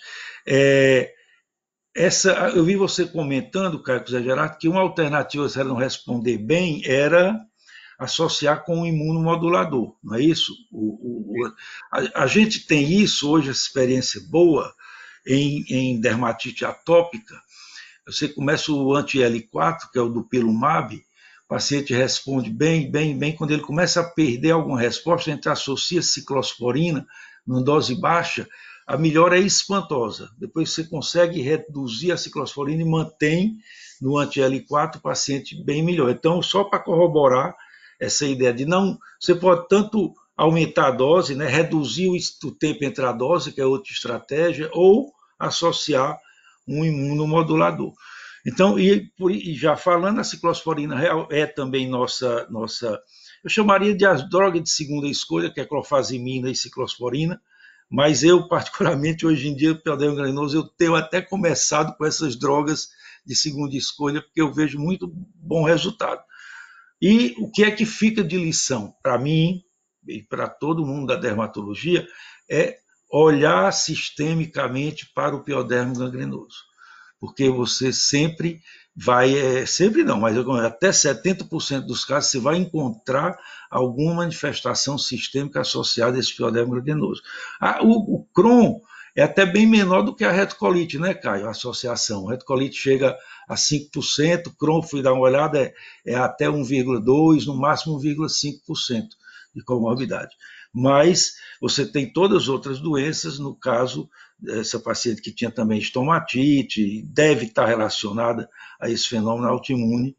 Eu vi você comentando, Caio Zé Gerardo, que uma alternativa, se ela não responder bem, era associar com um imunomodulador, não é isso? A gente tem isso hoje, essa experiência boa em dermatite atópica. Você começa o anti-L4, que é o do Dupilumab, o paciente responde bem, bem, bem. Quando ele começa a perder alguma resposta, a gente associa ciclosporina numa dose baixa, a melhora é espantosa. Depois você consegue reduzir a ciclosporina e mantém no anti-L4 o paciente bem melhor. Então, só para corroborar essa ideia de não... Você pode tanto aumentar a dose, né, reduzir o tempo entre a dose, que é outra estratégia, ou associar um imunomodulador. Então, e já falando, a ciclosporina é também nossa, eu chamaria de as drogas de segunda escolha, que é clofazimina e ciclosporina, mas eu, particularmente, hoje em dia, pioderma gangrenoso, eu tenho até começado com essas drogas de segunda escolha, porque eu vejo muito bom resultado. E o que é que fica de lição para mim e para todo mundo da dermatologia é olhar sistemicamente para o pioderma gangrenoso, porque você sempre vai, sempre não, mas até 70% dos casos você vai encontrar alguma manifestação sistêmica associada a esse pioderma gangrenoso. O Crohn é até bem menor do que a retocolite, né, Caio? A associação. A retocolite chega a 5%, Crohn, fui dar uma olhada, é até 1,2%, no máximo 1,5% de comorbidade. Mas você tem todas as outras doenças, no caso, essa paciente que tinha também estomatite, deve estar relacionada a esse fenômeno autoimune,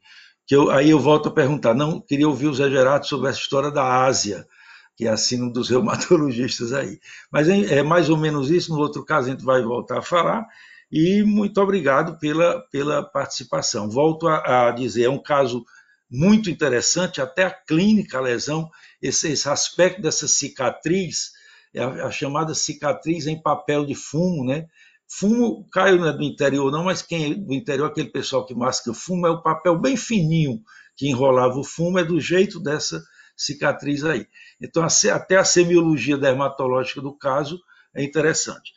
aí eu volto a perguntar, não, queria ouvir o Zé Gerardo sobre essa história da Ásia, que é a síndrome dos reumatologistas aí. Mas é mais ou menos isso, no outro caso a gente vai voltar a falar, e muito obrigado pela participação. Volto a dizer, é um caso muito interessante, até a clínica, a lesão, esse aspecto dessa cicatriz, é a chamada cicatriz em papel de fumo, né? Fumo, Caio não é do interior não, mas quem é do interior, aquele pessoal que masca fumo, é o papel bem fininho que enrolava o fumo, é do jeito dessa cicatriz aí. Então, até a semiologia dermatológica do caso é interessante.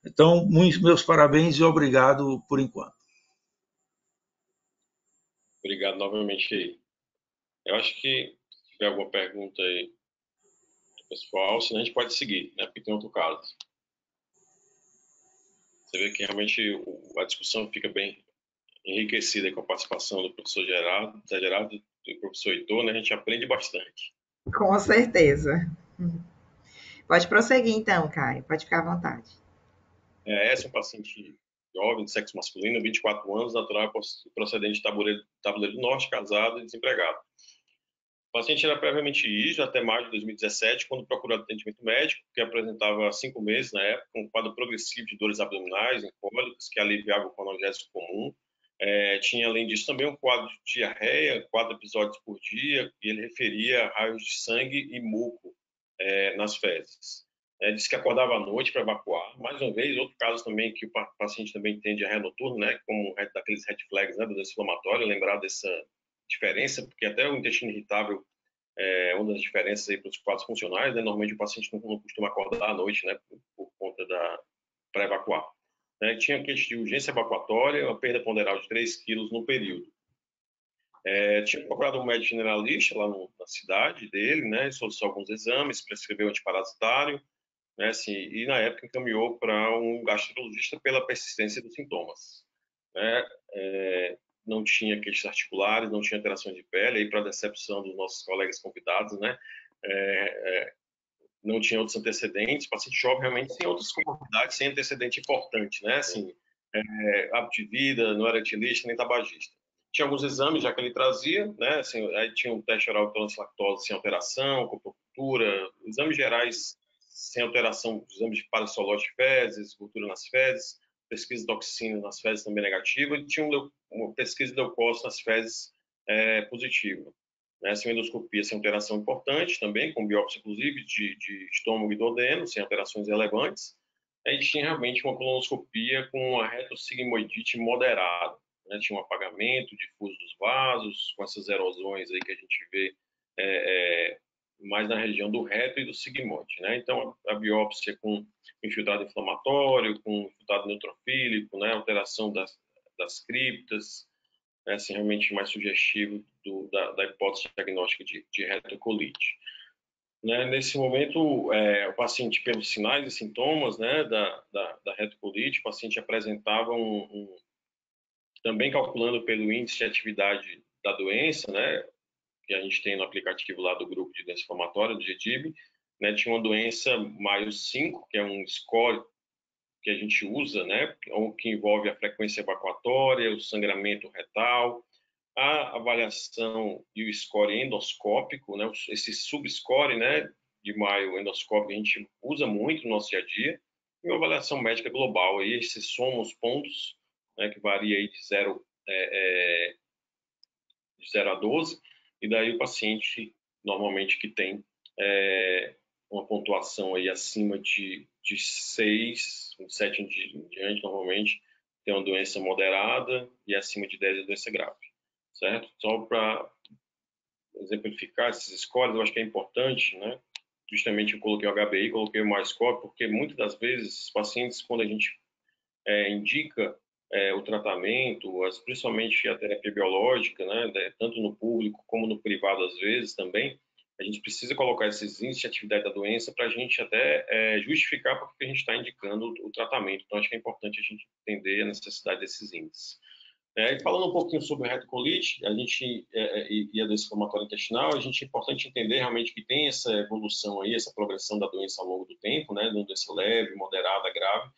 Então, meus parabéns e obrigado por enquanto. Obrigado novamente aí. Eu acho que se tiver alguma pergunta aí do pessoal, senão a gente pode seguir, né? Porque tem outro caso. Você vê que realmente a discussão fica bem enriquecida com a participação do professor Zé Gerardo e do professor Heitor, né? A gente aprende bastante. Com certeza. Pode prosseguir então, Caio. Pode ficar à vontade. Essa é um paciente jovem, de sexo masculino, 24 anos, natural procedente de Tabuleiro do Norte, casado e desempregado. O paciente era previamente IJA até maio de 2017, quando procurou atendimento médico, que apresentava 5 meses na época, um quadro progressivo de dores abdominais, cólicas, que aliviava com analgésico comum. Tinha, além disso, também um quadro de diarreia, 4 episódios por dia, e ele referia raios de sangue e muco nas fezes. Disse que acordava à noite para evacuar. Mais uma vez, outro caso também que o paciente também tem diarreia noturna, né, como daqueles red flags, né, do inflamatório, lembrar dessa diferença, porque até o intestino irritável é uma das diferenças aí para os quadros funcionais, né? Normalmente o paciente não costuma acordar à noite, né, por conta para evacuar. Tinha queixa de urgência evacuatória, uma perda ponderal de 3 quilos no período. Tinha procurado um médico generalista lá na cidade dele, né, solicitou alguns exames, prescreveu antiparasitário, né, assim, e na época encaminhou para um gastroenterologista pela persistência dos sintomas. Né? não tinha queixas articulares, não tinha alteração de pele, aí para decepção dos nossos colegas convidados, né? Não tinha outros antecedentes, o paciente jovem realmente sem outras comorbidades, sem antecedente importante, né? Assim, hábito de vida, não era etilista nem tabagista. Tinha alguns exames já que ele trazia, né? Assim, aí tinha um teste oral de tolerância à lactose sem alteração, cultura, exames gerais sem alteração, exames de parassológico de fezes, cultura nas fezes, pesquisa de toxina nas fezes também negativa, e tinha uma pesquisa de leucócitos nas fezes positiva. Né, sem endoscopia, sem alteração importante também, com biópsia, inclusive, de estômago e duodeno, sem alterações relevantes. A gente tinha realmente uma colonoscopia com uma retossigmoidite moderada. Né, tinha um apagamento difuso dos vasos, com essas erosões aí que a gente vê mais na região do reto e do sigmoide. Né? Então, a biópsia com infiltrado inflamatório, com infiltrado neutrofílico, né? Alteração das criptas, assim, realmente mais sugestivo da hipótese diagnóstica de retocolite. Né, nesse momento, o paciente, pelos sinais e sintomas, né, da retocolite, o paciente apresentava também calculando pelo índice de atividade da doença, né, que a gente tem no aplicativo lá do grupo de doença inflamatória, do GDIB, né, tinha uma doença Mayo 5, que é um score que a gente usa, né, que envolve a frequência evacuatória, o sangramento retal, a avaliação e o score endoscópico, né, esse subscore, né, de Mayo endoscópico a gente usa muito no nosso dia a dia, e uma avaliação médica global, aí se soma os pontos, né, que varia aí de 0 a 12, e daí o paciente, normalmente, que tem uma pontuação aí acima de 6, 7 em diante, normalmente, tem uma doença moderada, e acima de 10 é doença grave. Certo? Só para exemplificar esses scores, eu acho que é importante, né? Justamente eu coloquei o HBI, coloquei o MyScore, porque muitas das vezes os pacientes, quando a gente indica o tratamento, principalmente a terapia biológica, né? Tanto no público como no privado, às vezes também, a gente precisa colocar esses índices de atividade da doença para a gente até justificar porque a gente está indicando o tratamento. Então, acho que é importante a gente entender a necessidade desses índices. Falando um pouquinho sobre o retocolite, a gente e a doença inflamatória intestinal, a gente é importante entender realmente que tem essa evolução aí, essa progressão da doença ao longo do tempo, né, de uma doença leve, moderada, grave,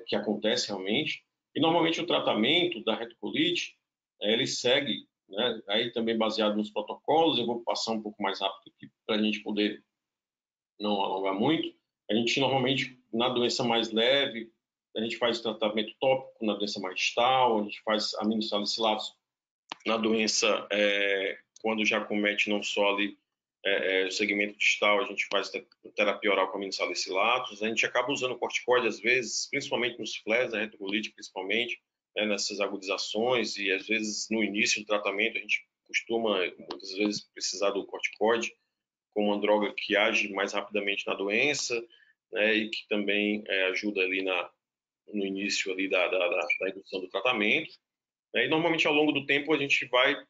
que acontece realmente. E normalmente o tratamento da retocolite, ele segue, né, aí também baseado nos protocolos. Eu vou passar um pouco mais rápido aqui para a gente poder não alongar muito. A gente normalmente, na doença mais leve, a gente faz tratamento tópico, na doença mais distal, a gente faz aminosalicilatos na doença quando já comete não só ali o segmento distal, a gente faz terapia oral com aminosalicilatos. A gente acaba usando corticoide às vezes, principalmente nos flares da retocolite, principalmente, nessas agudizações, e às vezes no início do tratamento a gente costuma muitas vezes precisar do corticoide como uma droga que age mais rapidamente na doença, né, e que também ajuda ali no início ali da redução do tratamento. E normalmente ao longo do tempo a gente vai, o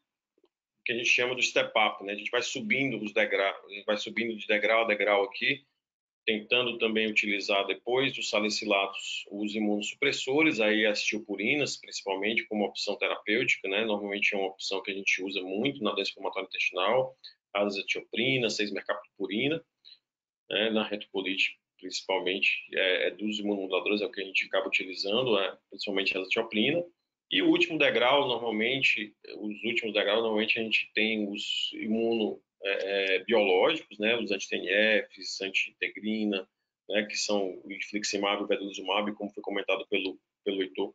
que a gente chama do step-up, né? A gente vai subindo os degraus, a gente vai subindo de degrau a degrau aqui, tentando também utilizar depois dos salicilatos os imunossupressores, aí as tiopurinas, principalmente como opção terapêutica, né? Normalmente é uma opção que a gente usa muito na doença inflamatória intestinal, a azatioprina, 6-mercaptopurina, né? Na retocolite principalmente dos imunomoduladores é o que a gente acaba utilizando, principalmente a azatioprina. E o último degrau, normalmente, a gente tem os biológicos, né, os anti-TNFs, anti-integrina, né, que são o infliximab e o vedolizumab, como foi comentado pelo Heitor,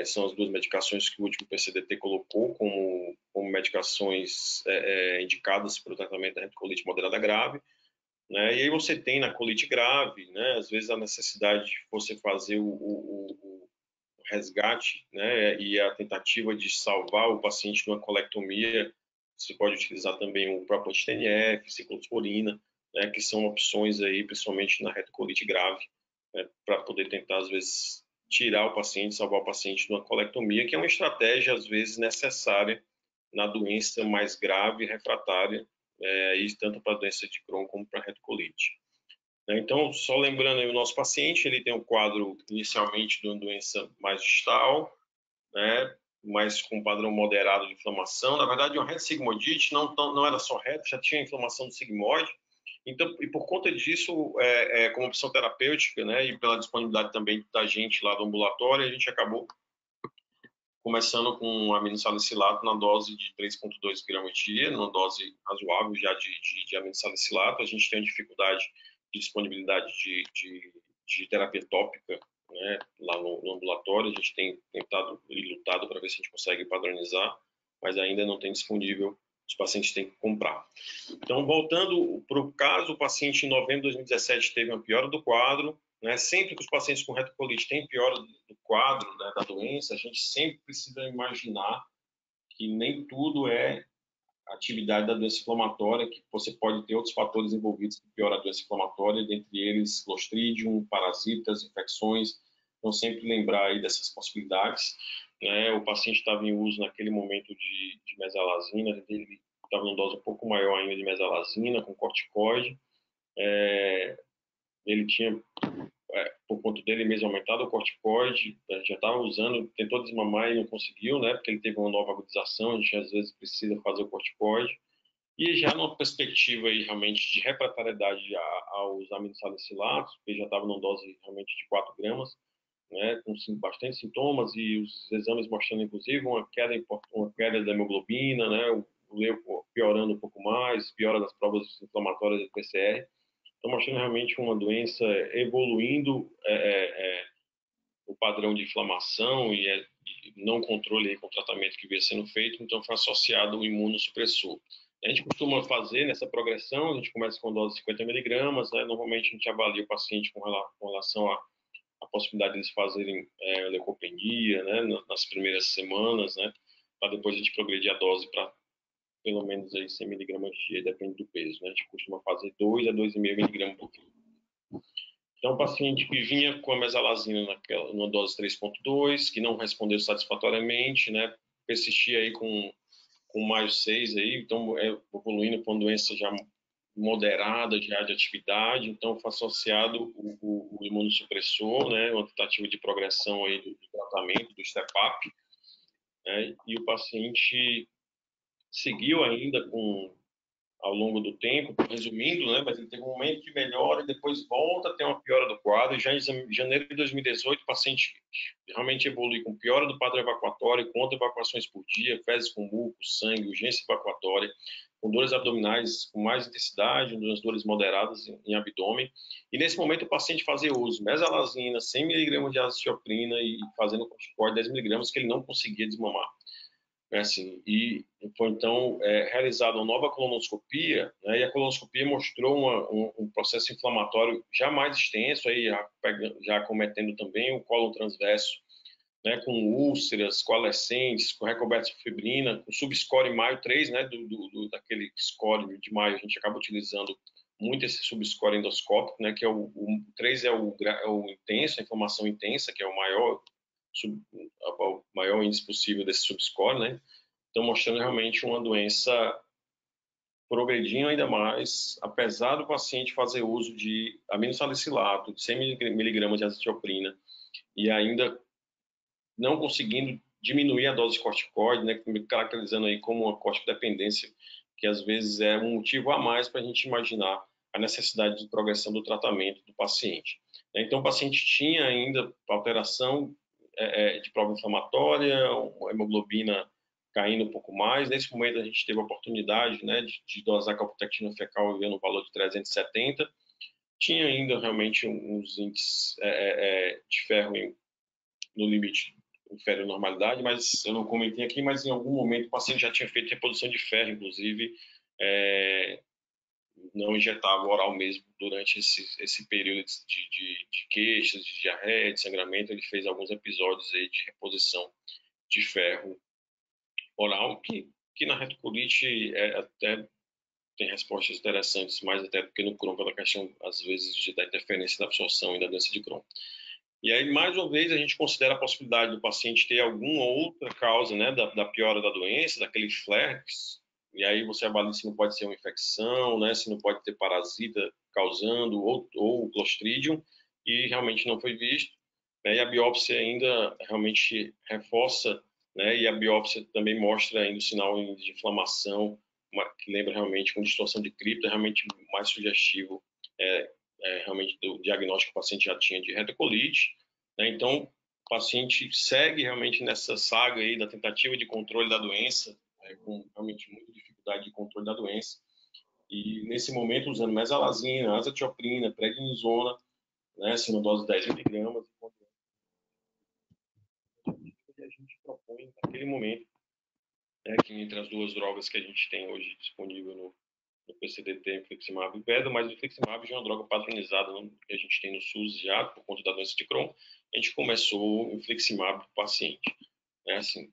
são as duas medicações que o último PCDT colocou como medicações indicadas para o tratamento da retocolite moderada grave. Né? E aí você tem na colite grave, né, às vezes a necessidade de você fazer o resgate, né, e a tentativa de salvar o paciente de uma colectomia. Você pode utilizar também o próprio anti-TNF, ciclosporina, né, que são opções aí, principalmente na retocolite grave, né, para poder tentar, às vezes, tirar o paciente, salvar o paciente de uma colectomia, que é uma estratégia, às vezes, necessária na doença mais grave e refratária, e tanto para a doença de Crohn como para a retocolite. Então, só lembrando aí, o nosso paciente, ele tem um quadro inicialmente de uma doença mais distal, né, mas com um padrão moderado de inflamação. Na verdade, uma reta sigmoidite não era só reta, já tinha inflamação do sigmoide. Então, e por conta disso, como opção terapêutica, né, e pela disponibilidade também da gente lá do ambulatório, a gente acabou começando com aminosalicilato na dose de 3,2 gramas dia, numa dose razoável já de aminosalicilato. A gente tem dificuldade de disponibilidade de terapia tópica, né, lá no ambulatório. A gente tem tentado e lutado para ver se a gente consegue padronizar, mas ainda não tem disponível, os pacientes têm que comprar. Então, voltando para o caso, o paciente em novembro de 2017 teve uma piora do quadro, né? Sempre que os pacientes com retocolite têm piora do quadro, né, da doença, a gente sempre precisa imaginar que nem tudo é atividade da doença inflamatória, que você pode ter outros fatores envolvidos que pioram a doença inflamatória, dentre eles Clostridium, parasitas, infecções. Então, sempre lembrar aí dessas possibilidades, né? O paciente estava em uso naquele momento de mesalazina, ele estava em dose um pouco maior ainda de mesalazina, com corticoide. Ele tinha, por conta dele mesmo, aumentado o corticoide, já estava usando, tentou desmamar e não conseguiu, né? Porque ele teve uma nova agudização, a gente às vezes precisa fazer o corticoide. E já numa perspectiva aí, realmente de refratariedade aos aminosalicilatos, ele já estava numa dose realmente de 4 gramas, né, com bastante sintomas e os exames mostrando, inclusive, uma queda da hemoglobina, né, o leuco piorando um pouco mais, piora das provas inflamatórias do PCR. Então, mostrando realmente uma doença evoluindo o padrão de inflamação e não controle aí com o tratamento que vinha sendo feito, então foi associado ao imunossupressor. A gente costuma fazer nessa progressão, a gente começa com dose de 50 miligramas, né? Normalmente a gente avalia o paciente com relação à possibilidade de eles fazerem leucopenia, né? Nas primeiras semanas, né? Para depois a gente progredir a dose para pelo menos aí 100 miligramas de dia, depende do peso, né? A gente costuma fazer 2 a 2,5 miligramas por quilo. Então, o paciente que vinha com a mesalazina numa dose 3,2, que não respondeu satisfatoriamente, né? Persistia aí com mais 6 aí, então evoluindo com doença já moderada de radioatividade, então foi associado o imunossupressor, né, uma tentativa de progressão aí do tratamento, do step-up, né, e o paciente seguiu ainda ao longo do tempo, resumindo, né, mas ele teve um momento de melhora e depois volta a ter uma piora do quadro, e já em janeiro de 2018 o paciente realmente evolui com piora do padrão evacuatório, contra evacuações por dia, fezes com muco, sangue, urgência evacuatória, com dores abdominais com mais intensidade, umas dores moderadas em abdômen, e nesse momento o paciente fazia uso de mesalazina, 100 mg de azitioprina e fazendo corticoide 10 mg, que ele não conseguia desmamar. Assim, e foi então realizada uma nova colonoscopia, né, e a colonoscopia mostrou um processo inflamatório já mais extenso, aí já acometendo também o cólon transverso, né, com úlceras coalescentes, com recobertas de fibrina, com subscore Mayo 3, né, daquele score de Mayo, a gente acaba utilizando muito esse subscore endoscópico, né, que é o 3 é o intenso, a inflamação intensa, que é o maior índice possível desse subscore, né? Então, mostrando realmente uma doença progredindo ainda mais, apesar do paciente fazer uso de aminosalicilato, de 100 mg de azitioprina, e ainda não conseguindo diminuir a dose de corticoide, né? Caracterizando aí como uma corticodependência, que às vezes é um motivo a mais para a gente imaginar a necessidade de progressão do tratamento do paciente. Então, o paciente tinha ainda alteração de prova inflamatória, a hemoglobina caindo um pouco mais. Nesse momento, a gente teve a oportunidade, né, de dosar calprotectina fecal no valor de 370. Tinha ainda realmente uns índices de ferro no limite inferior à normalidade, mas eu não comentei aqui, mas em algum momento o paciente já tinha feito reposição de ferro, inclusive não injetava oral mesmo durante esse período de queixas, de diarreia, de sangramento. Ele fez alguns episódios aí de reposição de ferro oral, que na retocolite até tem respostas interessantes, mais até do que no Crohn, pela questão, às vezes, da interferência da absorção e da doença de Crohn. E aí, mais uma vez, a gente considera a possibilidade do paciente ter alguma outra causa, né, da piora da doença, daquele flare, e aí você avalia se não pode ser uma infecção, né, se não pode ter parasita causando, ou Clostridium, e realmente não foi visto. E a biópsia ainda realmente reforça né? E a biópsia também mostra ainda o sinal de inflamação, que lembra realmente com distorção de cripta, realmente mais sugestivo realmente do diagnóstico que o paciente já tinha de retocolite, né? Então, o paciente segue realmente nessa saga aí da tentativa de controle da doença, com realmente muita dificuldade de controle da doença, e nesse momento usando mesalazina, azatioprina, prednisona, né, sendo dose de 10 miligramas, que a gente propõe naquele momento, né, que entre as duas drogas que a gente tem hoje disponível no PCDT, infliximab e Veda, mas o infliximab já é uma droga padronizada que a gente tem no SUS já, por conta da doença de Crohn. A gente começou o infliximab para o paciente. Assim,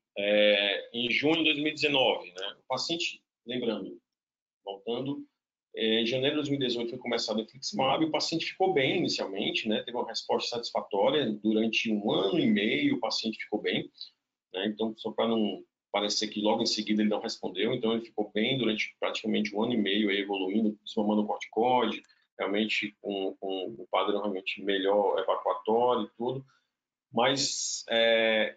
em junho de 2019, né, o paciente, lembrando, voltando, em janeiro de 2018 foi começado o infliximab, e o paciente ficou bem inicialmente, né, teve uma resposta satisfatória, durante 1 ano e meio o paciente ficou bem, né, então só para não parecer que logo em seguida ele não respondeu, então ele ficou bem durante praticamente 1 ano e meio, aí, evoluindo, desmamando corticoide, realmente com um padrão realmente melhor evacuatório e tudo, mas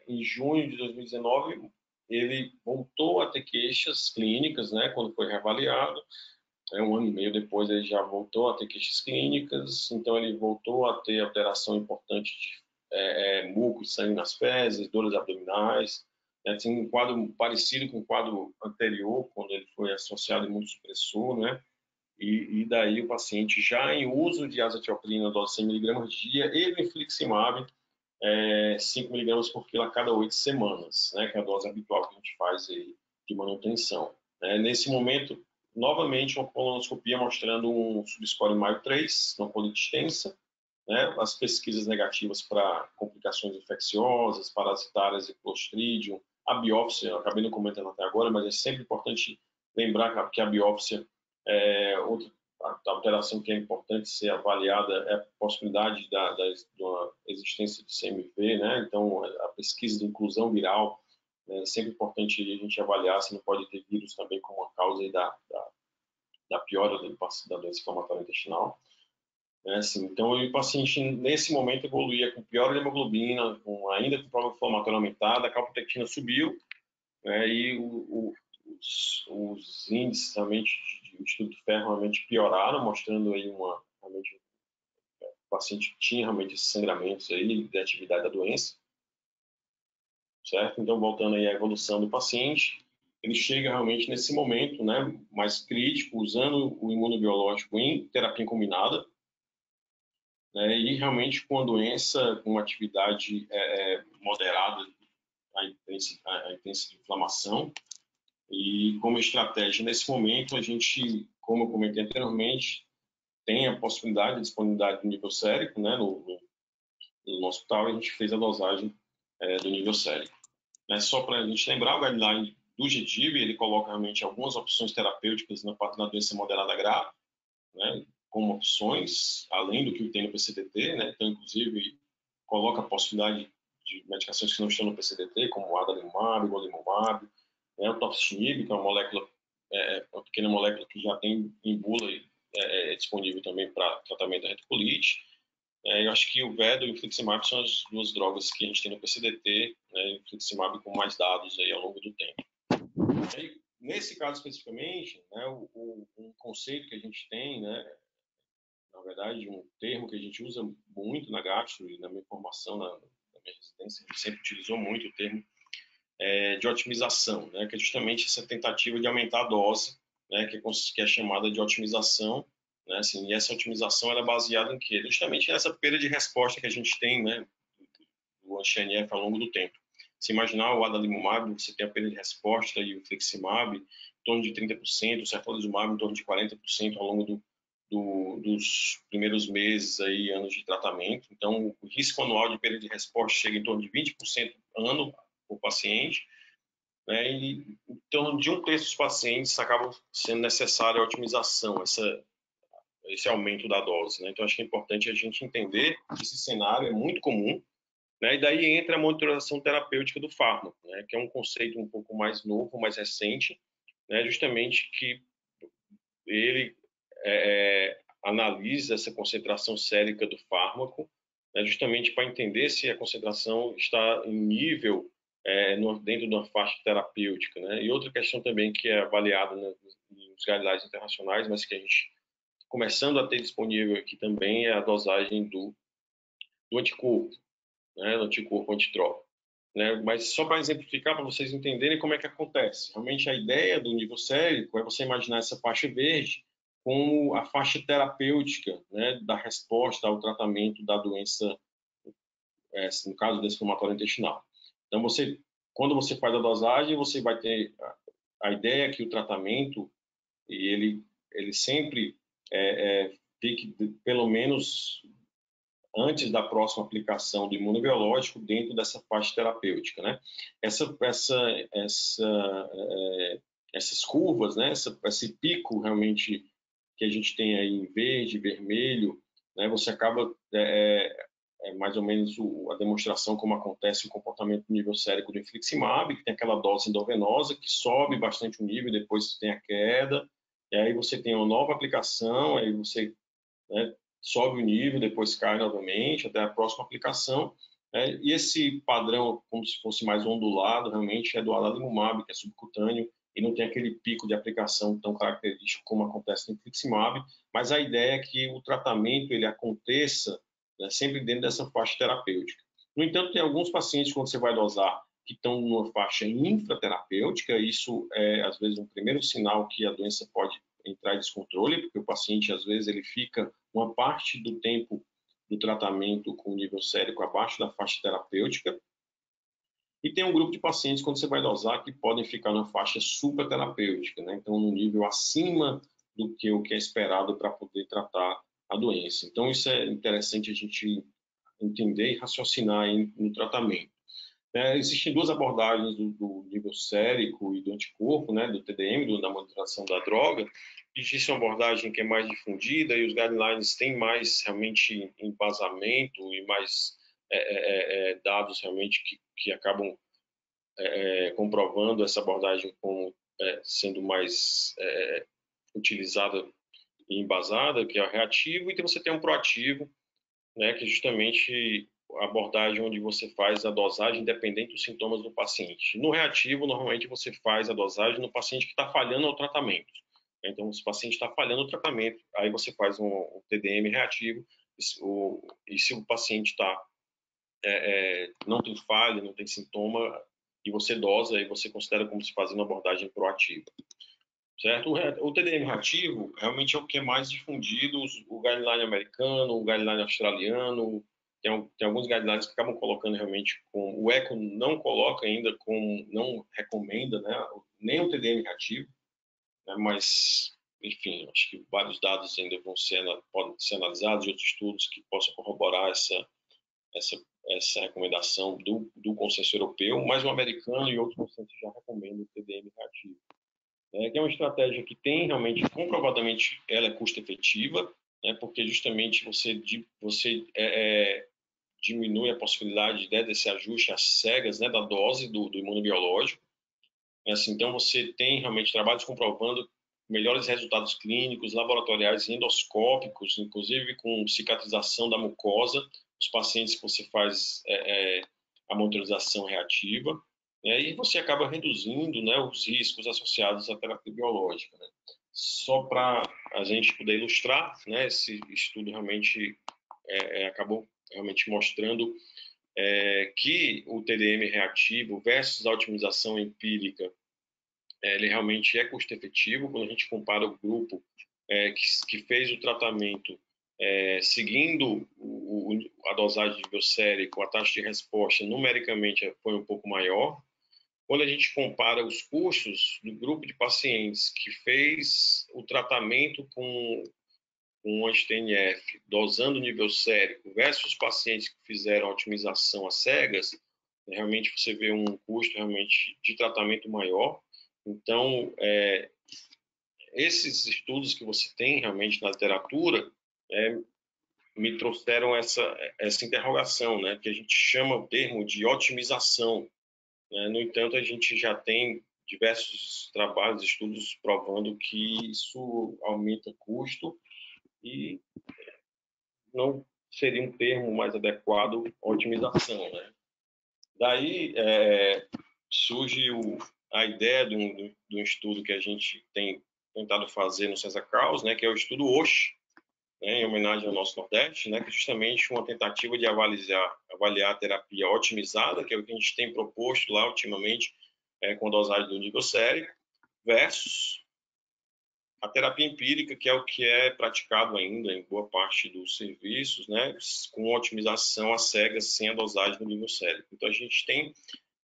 em junho de 2019 ele voltou a ter queixas clínicas, né, quando foi reavaliado. 1 ano e meio depois ele já voltou a ter queixas clínicas, então ele voltou a ter alteração importante de muco e sangue nas fezes, dores abdominais, né, assim, um quadro parecido com o quadro anterior, quando ele foi associado a imunossupressor, né, e daí o paciente já em uso de azatioprina, dose 100 mg dia, e do infliximab, 5 mg por quilo a cada 8 semanas, né, que é a dose habitual que a gente faz aí de manutenção. Nesse momento, novamente, uma colonoscopia mostrando um subscore Mayo 3, uma colite extensa, né, as pesquisas negativas para complicações infecciosas, parasitárias e Clostridium, a biópsia, eu acabei não comentando até agora, mas é sempre importante lembrar que a biópsia outra alteração que é importante ser avaliada é a possibilidade de uma existência de CMV, né? Então, a pesquisa de inclusão viral, né, é sempre importante a gente avaliar se não pode ter vírus também como uma causa aí da piora da doença inflamatória intestinal. Assim, então, o paciente, nesse momento, evoluía com pior hemoglobina, ainda com prova inflamatória aumentada, a calprotectina subiu, né, e os índices realmente de estudo de ferro realmente pioraram, mostrando aí realmente, o paciente tinha realmente esses sangramentos aí de atividade da doença, certo? Então, voltando aí à evolução do paciente, ele chega realmente nesse momento, né, mais crítico, usando o imunobiológico em terapia combinada, né, e realmente com a doença, com uma atividade moderada, a intensidade de inflamação. E como estratégia, nesse momento, a gente, como eu comentei anteriormente, tem a possibilidade de disponibilidade do nível sérico, né, no hospital, e a gente fez a dosagem do nível sérico. Só para a gente lembrar, o guideline do GDIV, ele coloca realmente algumas opções terapêuticas na doença moderada grave, né, como opções, além do que tem no PCDT, né, então, inclusive, coloca a possibilidade de medicações que não estão no PCDT, como o adalimumab, golimumab, né, o tofacitinib, que é uma molécula, uma pequena molécula que já tem em bula e disponível também para tratamento da retocolite. Eu acho que o Veda e o infliximab são as duas drogas que a gente tem no PCDT, né, o infliximab com mais dados aí ao longo do tempo. Aí, nesse caso especificamente, né, um conceito que a gente tem, né, na verdade, um termo que a gente usa muito na gastro e na minha formação, na minha residência, a gente sempre utilizou muito o termo de otimização, né, que é justamente essa tentativa de aumentar a dose, né, que é chamada de otimização, né, assim, e essa otimização era baseada em quê? Justamente nessa perda de resposta que a gente tem, né, do anti-NF ao longo do tempo. Se imaginar o adalimumab, você tem a perda de resposta, e o infliximab em torno de 30%, o certolizumab em torno de 40% ao longo dos primeiros meses, aí, anos de tratamento. Então, o risco anual de perda de resposta chega em torno de 20% ano por paciente, né, e em torno de 1/3 dos pacientes acaba sendo necessária a otimização, esse aumento da dose, né? Então, acho que é importante a gente entender que esse cenário é muito comum, né? E daí entra a monitorização terapêutica do fármaco, né, que é um conceito um pouco mais novo, mais recente, né, justamente que ele analisa essa concentração sérica do fármaco, né, justamente para entender se a concentração está em nível dentro de uma faixa terapêutica, né? E outra questão também que é avaliada nos guidelines internacionais, mas que a gente começando a ter disponível aqui também é a dosagem do anticorpo, né? Do anticorpo antitrópico, né? Mas só para exemplificar, para vocês entenderem como é que acontece. Realmente a ideia do nível sérico é você imaginar essa faixa verde como a faixa terapêutica, né, da resposta ao tratamento da doença, no caso desse inflamatório intestinal. Então, quando você faz a dosagem, você vai ter a ideia que o tratamento, e ele sempre fique, pelo menos antes da próxima aplicação do imunobiológico, dentro dessa faixa terapêutica, né? Essas curvas, né? Esse pico realmente que a gente tem aí em verde, vermelho, né? Você acaba mais ou menos a demonstração como acontece o comportamento do nível sérico do infliximab, que tem aquela dose endovenosa que sobe bastante o nível, depois tem a queda, e aí você tem uma nova aplicação, aí você, né, sobe o nível, depois cai novamente até a próxima aplicação, né? E esse padrão, como se fosse mais ondulado, realmente é do adalimumab, que é subcutâneo, e não tem aquele pico de aplicação tão característico como acontece no infliximab, mas a ideia é que o tratamento ele aconteça, né, sempre dentro dessa faixa terapêutica. No entanto, tem alguns pacientes, quando você vai dosar, que estão numa faixa infraterapêutica, isso é, às vezes, um primeiro sinal que a doença pode entrar em descontrole, porque o paciente, às vezes, ele fica uma parte do tempo do tratamento com nível sérico abaixo da faixa terapêutica. E tem um grupo de pacientes, quando você vai dosar, que podem ficar na faixa supraterapêutica, né? Então, no nível acima do que o que é esperado para poder tratar a doença. Então, isso é interessante a gente entender e raciocinar aí no tratamento. Existem duas abordagens do nível sérico e do anticorpo, né, do TDM, da monitoração da droga. Existe uma abordagem que é mais difundida e os guidelines têm mais realmente embasamento e mais dados realmente que acabam comprovando essa abordagem como sendo mais utilizada e embasada, que é o reativo, e você tem um proativo, né, que é justamente a abordagem onde você faz a dosagem independente dos sintomas do paciente. No reativo, normalmente você faz a dosagem no paciente que está falhando ao tratamento. Então, se o paciente está falhando ao tratamento, aí você faz um TDM reativo, e se o paciente não tem falha, não tem sintoma, e você dosa, aí você considera como se fazendo uma abordagem proativa. Certo? O TDM reativo realmente é o que é mais difundido, o guideline americano, o guideline australiano, tem alguns guidelines que acabam colocando realmente o ECO não coloca ainda não recomenda, né, nem o TDM reativo, né, mas, enfim, acho que vários dados ainda podem ser analisados e outros estudos que possam corroborar essa recomendação do consenso europeu, mas o americano e outros consensos já recomendam o TDM reativo. Que é uma estratégia que tem realmente, comprovadamente, ela é custo-efetiva, né, porque justamente você diminui a possibilidade desse ajuste às cegas, né, da dose do imunobiológico. Assim, então, você tem realmente trabalhos comprovando melhores resultados clínicos, laboratoriais e endoscópicos, inclusive com cicatrização da mucosa, os pacientes que você faz a monitorização reativa, né, e você acaba reduzindo, né, os riscos associados à terapia biológica. Né. Só para a gente poder ilustrar, né, esse estudo realmente acabou realmente mostrando que o TDM reativo versus a otimização empírica, ele realmente é custo-efetivo quando a gente compara o grupo que fez o tratamento seguindo a dosagem de biosérico, a taxa de resposta numericamente foi um pouco maior. Quando a gente compara os custos do grupo de pacientes que fez o tratamento com um anti-TNF dosando o nível sérico versus pacientes que fizeram a otimização às cegas, realmente você vê um custo realmente de tratamento maior. Então, esses estudos que você tem realmente na literatura me trouxeram essa interrogação, né, que a gente chama o termo de otimização. Né? No entanto, a gente já tem diversos trabalhos, estudos provando que isso aumenta custo e não seria um termo mais adequado otimização, né? Daí surge a ideia de um estudo que a gente tem tentado fazer no César Carlos, né, que é o estudo OSH, né, em homenagem ao nosso Nordeste, né, que é justamente uma tentativa de avaliar a terapia otimizada, que é o que a gente tem proposto lá ultimamente, com dosagem do nível sérico, versus a terapia empírica, que é o que é praticado ainda em boa parte dos serviços, né, com otimização às cegas, sem a dosagem do nível sérico. Então, a gente tem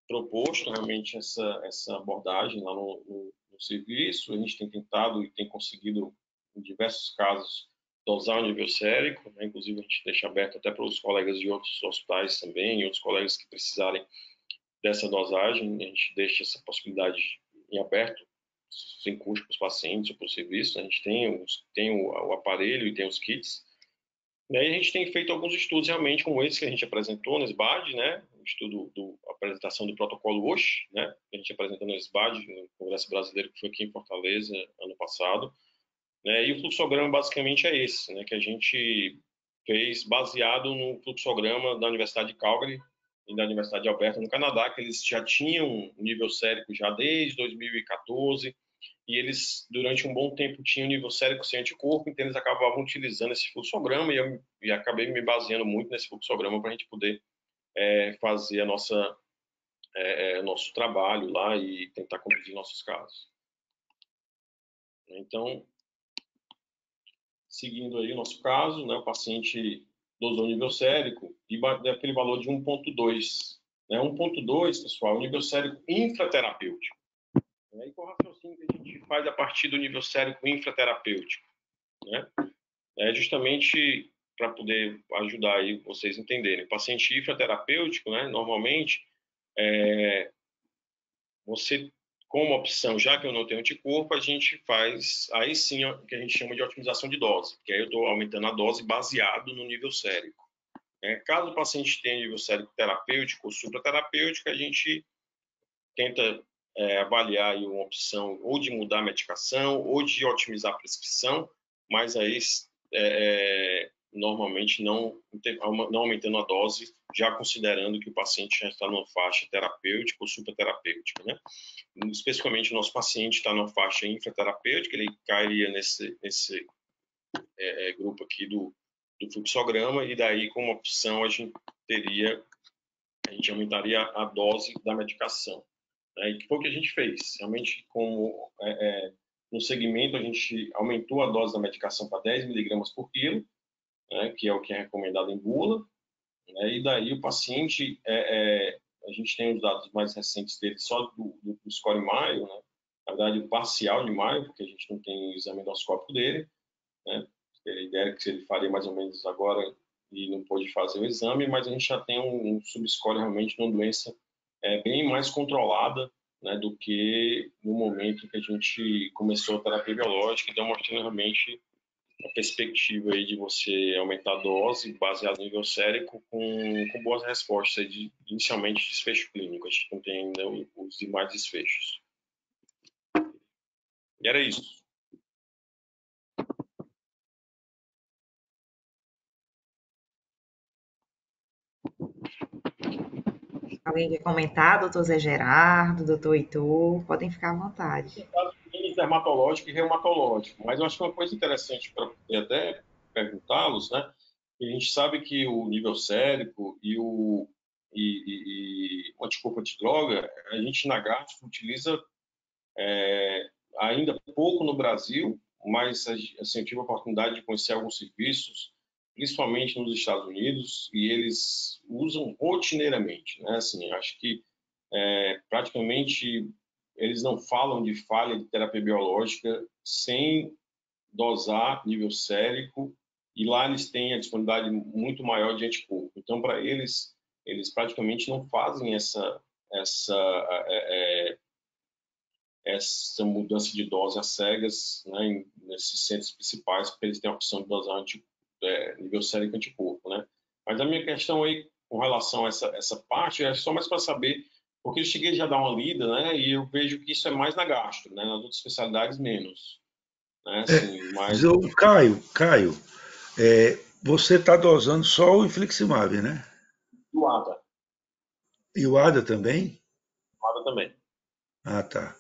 proposto realmente essa abordagem lá no serviço, a gente tem tentado e tem conseguido, em diversos casos, dosar o nível sérico, né? Inclusive a gente deixa aberto até para os colegas de outros hospitais também, e outros colegas que precisarem dessa dosagem, a gente deixa essa possibilidade em aberto, sem custo para os pacientes ou para o serviço. A gente tem o aparelho e tem os kits. E aí a gente tem feito alguns estudos realmente como esse que a gente apresentou no SBAD, né? O estudo a apresentação do protocolo OSH, né? Que a gente apresentou no SBAD, no Congresso Brasileiro, que foi aqui em Fortaleza ano passado. Né? E o fluxograma basicamente é esse, né? Que a gente fez baseado no fluxograma da Universidade de Calgary e da Universidade de Alberta, no Canadá, que eles já tinham um nível sérico já desde 2014, e eles, durante um bom tempo, tinham nível sérico sem anticorpo, então eles acabavam utilizando esse fluxograma, e acabei me baseando muito nesse fluxograma para a gente poder fazer nosso trabalho lá e tentar conduzir nossos casos. Então, seguindo aí o nosso caso, né, o paciente dosou nível sérico e bateu aquele valor de 1,2. Né? 1,2, pessoal, é o nível sérico infraterapêutico. E qual o raciocínio que a gente faz a partir do nível sérico infraterapêutico? Né? É justamente para poder ajudar aí vocês entenderem. O paciente infraterapêutico, né, normalmente, você, como opção, já que eu não tenho anticorpo, a gente faz, aí sim, o que a gente chama de otimização de dose, que aí eu estou aumentando a dose baseado no nível sérico. Caso o paciente tenha nível sérico terapêutico ou supraterapêutico, a gente tenta avaliar aí uma opção ou de mudar a medicação ou de otimizar a prescrição, mas aí normalmente não aumentando a dose, já considerando que o paciente já está numa faixa terapêutica ou supraterapêutica, né? Especificamente o nosso paciente está numa faixa infraterapêutica, ele cairia nesse grupo aqui do fluxograma, e daí como opção a gente aumentaria a dose da medicação. E que foi o que a gente fez. Realmente, como no segmento, a gente aumentou a dose da medicação para 10 miligramas por quilo, que é o que é recomendado em bula, e daí o paciente, a gente tem os dados mais recentes dele só do score Mayo, né? Na verdade, o parcial de Mayo, porque a gente não tem o exame endoscópico dele, né? A ideia é que ele faria mais ou menos agora e não pôde fazer o exame, mas a gente já tem um subscore realmente de uma doença bem mais controlada, né, do que no momento que a gente começou a terapia biológica, então mostrando realmente a perspectiva aí de você aumentar a dose baseado no nível sérico com boas respostas, inicialmente desfecho clínico. A gente não tem ainda os demais desfechos. E era isso. Alguém quer comentar, doutor Zé Gerardo, doutor Heitor? Podem ficar à vontade. Dermatológico e reumatológico, mas eu acho que uma coisa interessante para até perguntá-los, né? A gente sabe que o nível sérico e o anticorpo antidroga, a gente na gastro utiliza ainda pouco no Brasil, mas assim, eu tive a oportunidade de conhecer alguns serviços, principalmente nos Estados Unidos, e eles usam rotineiramente, né? Assim, acho que praticamente eles não falam de falha de terapia biológica sem dosar nível sérico, e lá eles têm a disponibilidade muito maior de anticorpo. Então, para eles praticamente não fazem essa mudança de dose às cegas, né, nesses centros principais, porque eles têm a opção de dosar nível sérico anticorpo, né? Mas a minha questão aí, com relação a essa parte, é só mais para saber, porque eu cheguei já a dar uma lida, né, e eu vejo que isso é mais na gastro, né, nas outras especialidades menos. Né, assim, mas... Caio, você está dosando só o infliximab, né? Do ADA. E o ADA também? Nada também. Ah, tá.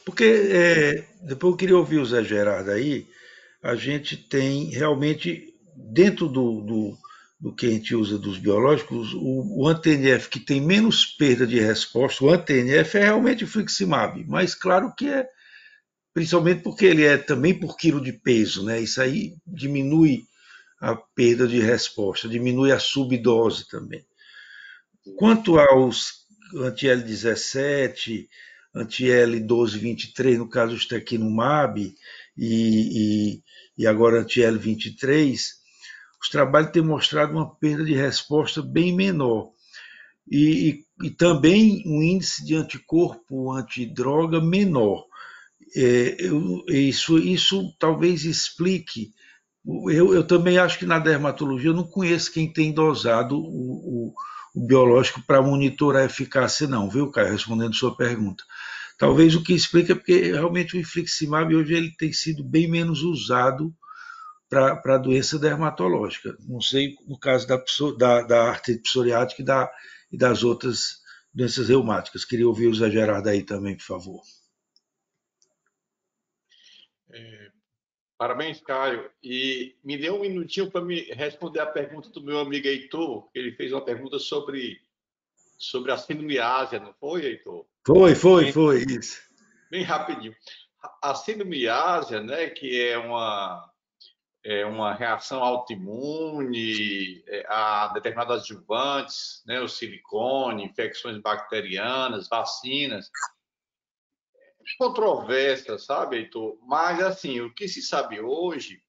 Porque depois eu queria ouvir o Zé Gerardo aí. A gente tem realmente, dentro do que a gente usa dos biológicos, o anti-TNF que tem menos perda de resposta, o anti-TNF é realmente o Fliximab, mas claro que é, principalmente porque ele é também por quilo de peso, né? Isso aí diminui a perda de resposta, diminui a subdose também. Quanto aos anti-L17, anti-L1223, no caso o Ustekinumab, e agora anti-L23, os trabalhos têm mostrado uma perda de resposta bem menor. E também um índice de anticorpo antidroga menor. Isso talvez explique. Eu também acho que na dermatologia eu não conheço quem tem dosado o biológico para monitorar a eficácia, não, viu, Caio? Respondendo a sua pergunta. Talvez o que explica é porque realmente o infliximab hoje ele tem sido bem menos usado para a doença dermatológica. Não sei no caso da artrite psoriática e das outras doenças reumáticas. Queria ouvir o Zé Gerardo aí também, por favor. Parabéns, Caio. E me dê um minutinho para me responder a pergunta do meu amigo Heitor. Ele fez uma pergunta sobre a síndrome ásia, não foi, Heitor? Foi, isso. Bem rapidinho. A síndrome ásia, né, que é uma reação autoimune a determinadas adjuvantes, né, o silicone, infecções bacterianas, vacinas, controvérsia, sabe, Heitor? Mas, assim, o que se sabe hoje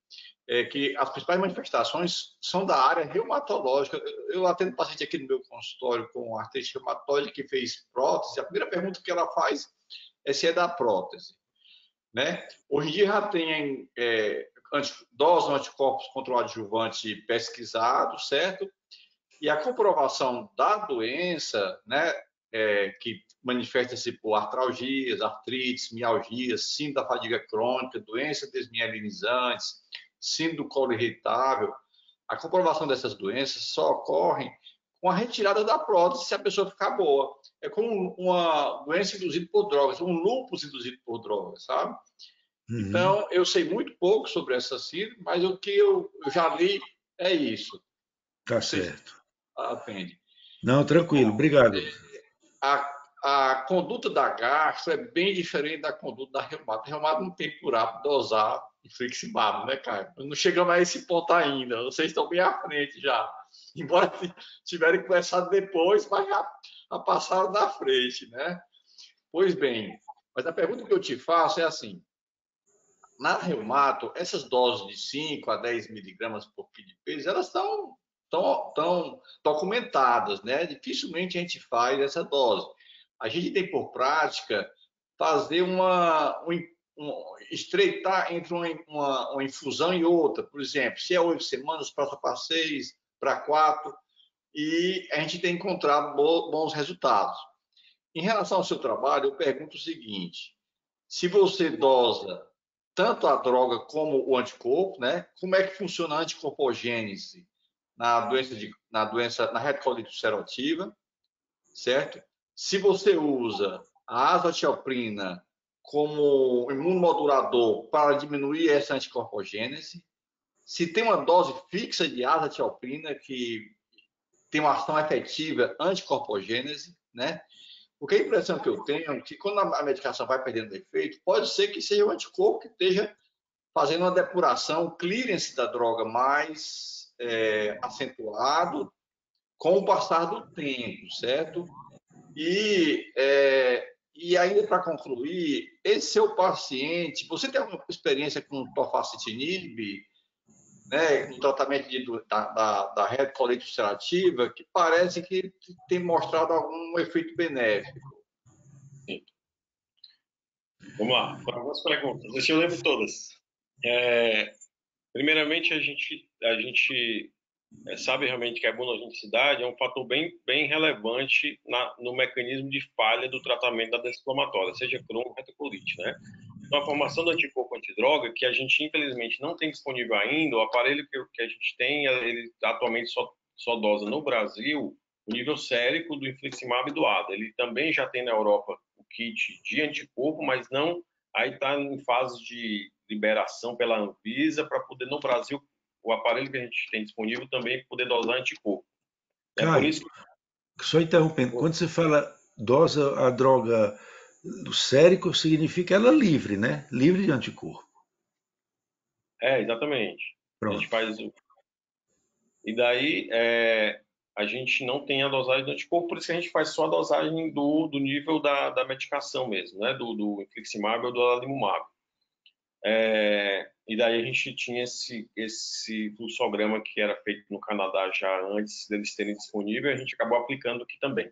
é que as principais manifestações são da área reumatológica. Eu atendo paciente aqui no meu consultório com artrite reumatoide que fez prótese. A primeira pergunta que ela faz é se é da prótese, né? Hoje em dia já tem doses anticorpos contra o adjuvante pesquisado, certo? E a comprovação da doença, né, que manifesta-se por artralgias, artrites, mialgias, síndrome da fadiga crônica, doenças desmielinizantes, síndrome do colo irritável, a comprovação dessas doenças só ocorre com a retirada da prótese se a pessoa ficar boa. É como uma doença induzida por drogas, um lúpus induzido por drogas, sabe? Uhum. Então, eu sei muito pouco sobre essa síndrome, mas o que eu já li é isso. Tá Não sei se certo. atende. Não, tranquilo, obrigado. A conduta da gastro é bem diferente da conduta da reumato. A reumato não tem por hábito dosar infliximab, né, Caio? Não chegamos a esse ponto ainda. Vocês estão bem à frente já. Embora tiverem começado depois, mas já passaram da frente, né? Pois bem, mas a pergunta que eu te faço é assim: na reumato, essas doses de 5 a 10 miligramas por quilo de peso, elas estão tão documentadas, né? Dificilmente a gente faz essa dose. A gente tem por prática fazer estreitar entre uma infusão e outra. Por exemplo, se é 8 semanas, passa para 6, para 4, e a gente tem encontrado bons resultados. Em relação ao seu trabalho, eu pergunto o seguinte: se você dosa tanto a droga como o anticorpo, né? Como é que funciona a anticorpogênese na retocolite ulcerativa, certo? Se você usa a azathioprina como imunomodulador para diminuir essa anticorpogênese, se tem uma dose fixa de azathioprina que tem uma ação efetiva anticorpogênese, né? Porque a impressão que eu tenho é que quando a medicação vai perdendo efeito, pode ser que seja o anticorpo que esteja fazendo uma depuração, um clearance da droga mais acentuado com o passar do tempo, certo? E ainda para concluir, esse seu paciente, você tem alguma experiência com tofacitinib, né, no tratamento da retocolite ulcerativa, que parece que tem mostrado algum efeito benéfico? Sim. Vamos lá, para algumas perguntas. Deixa eu lembro todas. Primeiramente, a gente sabe realmente que a imunogenicidade é um fator bem relevante no mecanismo de falha do tratamento da doença inflamatória, seja Crohn ou retocolite, né? Então, a formação do anticorpo antidroga, que a gente infelizmente não tem disponível ainda, o aparelho que a gente tem, ele atualmente só dosa no Brasil o nível sérico do infliximab e do ADA. Ele também já tem na Europa o kit de anticorpo, mas não, aí está em fase de liberação pela Anvisa para poder, no Brasil, o aparelho que a gente tem disponível também poder dosar anticorpo. É por Caio, isso que... só interrompendo, quando você fala dosa a droga do sérico, significa ela livre, né? Livre de anticorpo. Exatamente. A gente Pronto. faz... E daí, a gente não tem a dosagem do anticorpo, por isso que a gente faz só a dosagem do nível da medicação mesmo, né? Do infliximab ou do adalimumab. E daí a gente tinha esse fluxograma que era feito no Canadá já antes deles terem disponível, e a gente acabou aplicando aqui também.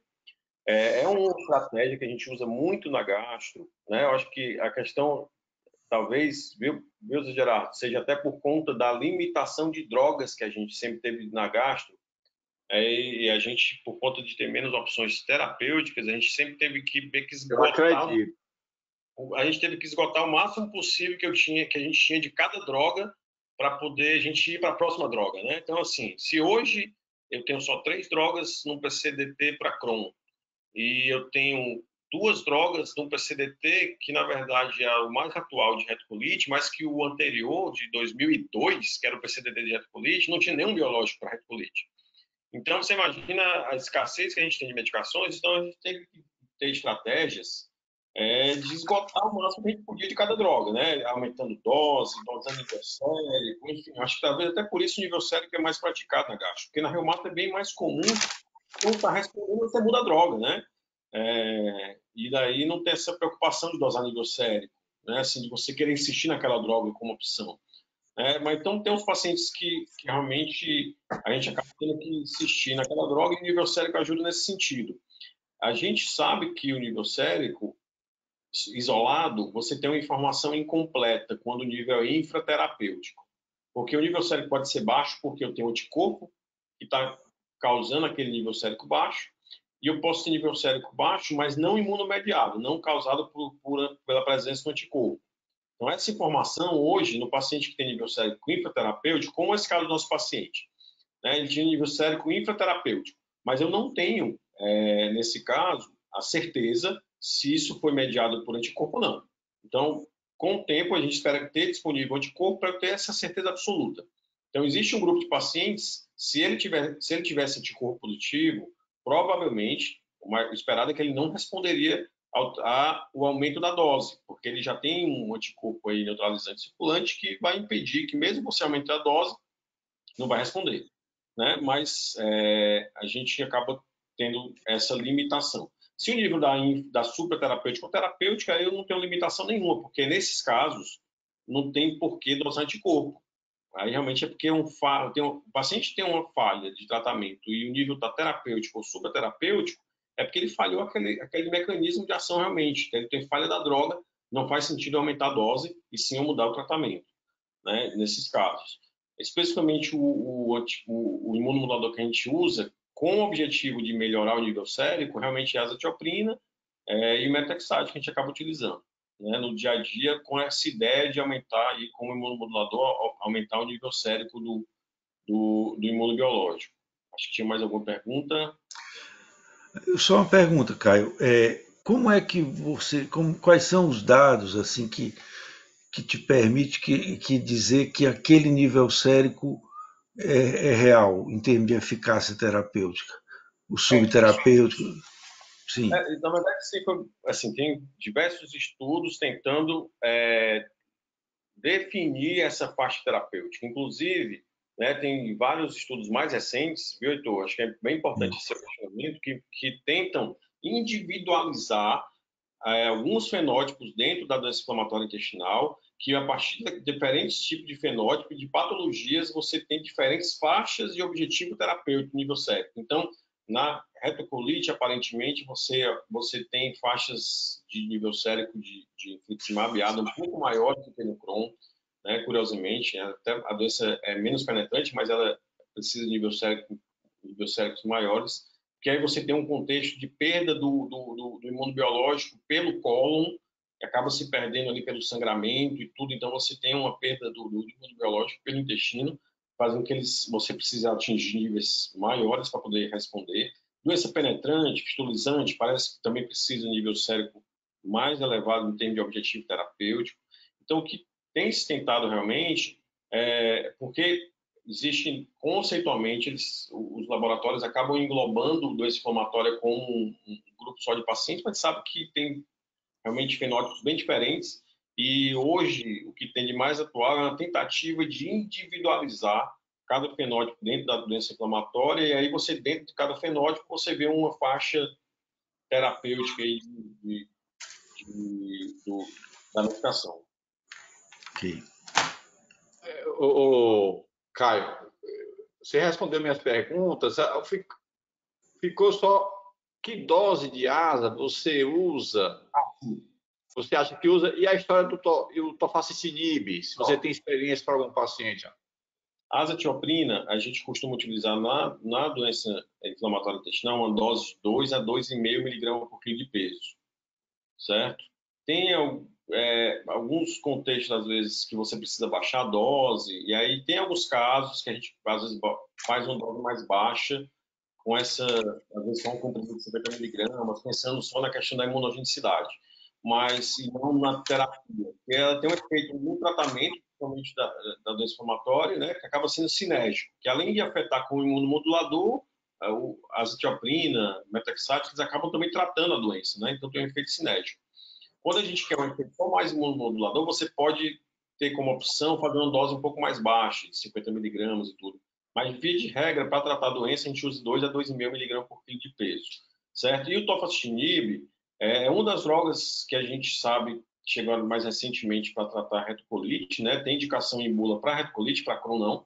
É uma estratégia que a gente usa muito na gastro, né? Eu acho que a questão, talvez, viu, Zé Gerardo, seja até por conta da limitação de drogas que a gente sempre teve na gastro, e a gente, por conta de ter menos opções terapêuticas, a gente sempre teve que meio que Eu acredito. a gente teve que esgotar o máximo possível que a gente tinha de cada droga para poder a gente ir para a próxima droga, né? Então, assim, se hoje eu tenho só 3 drogas num PCDT para Crohn e eu tenho 2 drogas num PCDT que, na verdade, é o mais atual de retocolite, mas que o anterior, de 2002, que era o PCDT de retocolite, não tinha nenhum biológico para retocolite. Então, você imagina a escassez que a gente tem de medicações, então a gente tem que ter estratégias de esgotar o máximo que a gente podia de cada droga, né? Aumentando dose, dosando nível sérico, enfim. Acho que talvez até por isso o nível sérico é mais praticado na gastro, porque na reumato é bem mais comum, quando está respondendo, você muda a droga, né? E daí não tem essa preocupação de dosar nível sérico, né? Assim, de você querer insistir naquela droga como opção. Mas então tem uns pacientes que realmente a gente acaba tendo que insistir naquela droga e o nível sérico ajuda nesse sentido. A gente sabe que o nível sérico isolado, você tem uma informação incompleta quando o nível é infraterapêutico. Porque o nível sérico pode ser baixo porque eu tenho anticorpo que está causando aquele nível sérico baixo, e eu posso ter nível sérico baixo, mas não imunomediado, não causado pela presença do anticorpo. Então, essa informação hoje, no paciente que tem nível sérico infraterapêutico, como esse caso do nosso paciente, né, ele tinha nível sérico infraterapêutico, mas eu não tenho, nesse caso, a certeza se isso foi mediado por anticorpo ou não. Então, com o tempo, a gente espera ter disponível anticorpo para ter essa certeza absoluta. Então, existe um grupo de pacientes, se ele tivesse anticorpo positivo, provavelmente, o esperado é que ele não responderia ao aumento da dose, porque ele já tem um anticorpo aí neutralizante circulante que vai impedir que, mesmo você aumente a dose, não vai responder, né? Mas a gente acaba tendo essa limitação. Se o nível da supraterapêutica ou terapêutica, eu não tenho limitação nenhuma, porque nesses casos não tem porquê dosar anticorpo. Aí realmente é porque o paciente tem uma falha de tratamento e o nível está terapêutico ou supraterapêutico, é porque ele falhou aquele mecanismo de ação realmente. Ele tem falha da droga, não faz sentido aumentar a dose e sim mudar o tratamento, né, nesses casos. Especificamente o imunomodulador que a gente usa, com o objetivo de melhorar o nível sérico, realmente é a azatioprina e o metexate que a gente acaba utilizando, né, no dia a dia, com essa ideia de aumentar, aí, como imunomodulador, aumentar o nível sérico do imunobiológico. Acho que tinha mais alguma pergunta? Só uma pergunta, Caio. Como é que quais são os dados assim que te permite que dizer que aquele nível sérico é real em termos de eficácia terapêutica? O subterapêutico, sim. Na verdade, assim, tem diversos estudos tentando definir essa faixa terapêutica. Inclusive, né, tem vários estudos mais recentes, viu, Heitor? Acho que é bem importante esse questionamento, que tentam individualizar alguns fenótipos dentro da doença inflamatória intestinal, que a partir de diferentes tipos de fenótipo e de patologias, você tem diferentes faixas de objetivo terapêutico nível sérico. Então, na retocolite, aparentemente, você tem faixas de nível sérico de infliximab um pouco maiores do que no Crohn, né, curiosamente, até a doença é menos penetrante, mas ela precisa de nível séricos maiores, que aí você tem um contexto de perda do imunobiológico pelo cólon, que acaba se perdendo ali pelo sangramento e tudo, então você tem uma perda do imunobiológico pelo intestino, fazendo que você precise atingir níveis maiores para poder responder. Doença penetrante, fistulizante, parece que também precisa de nível sérico mais elevado em termos de objetivo terapêutico. Então, o que tem se tentado realmente porque existem, conceitualmente, os laboratórios acabam englobando doença inflamatória como um grupo só de pacientes, mas sabe que tem realmente fenótipos bem diferentes. E hoje, o que tem de mais atual é uma tentativa de individualizar cada fenótipo dentro da doença inflamatória, e aí você, dentro de cada fenótipo, você vê uma faixa terapêutica aí da medicação. Ok. Caio, você respondeu minhas perguntas, ficou só que dose de asa você usa? Você acha que usa? E a história do tofacitinib, se você tem experiência para algum paciente? A azatioprina, a gente costuma utilizar na doença inflamatória intestinal uma dose de 2 a 2,5 miligramas por quilo de peso, certo? Tem alguns contextos, às vezes, que você precisa baixar a dose, e aí tem alguns casos que a gente, às vezes, faz uma dose mais baixa, com essa, às vezes, só um comprimido de 50 miligramas, pensando só na questão da imunogenicidade, mas e não na terapia, porque ela tem um efeito no tratamento, principalmente da doença inflamatória, né, que acaba sendo sinérgico, que além de afetar com o imunomodulador, a azatioprina, metaxate, eles acabam também tratando a doença, né, então tem um efeito sinérgico. Quando a gente quer um efeito só mais imunomodulador, você pode ter como opção fazer uma dose um pouco mais baixa, de 50 miligramas e tudo. Mas, via de regra, para tratar a doença, a gente usa 2 a 2,5 miligramas por quilo de peso, certo? E o tofacitinib é uma das drogas que a gente sabe chegou mais recentemente para tratar a retocolite, né? Tem indicação em bula para retocolite, para Crohn não,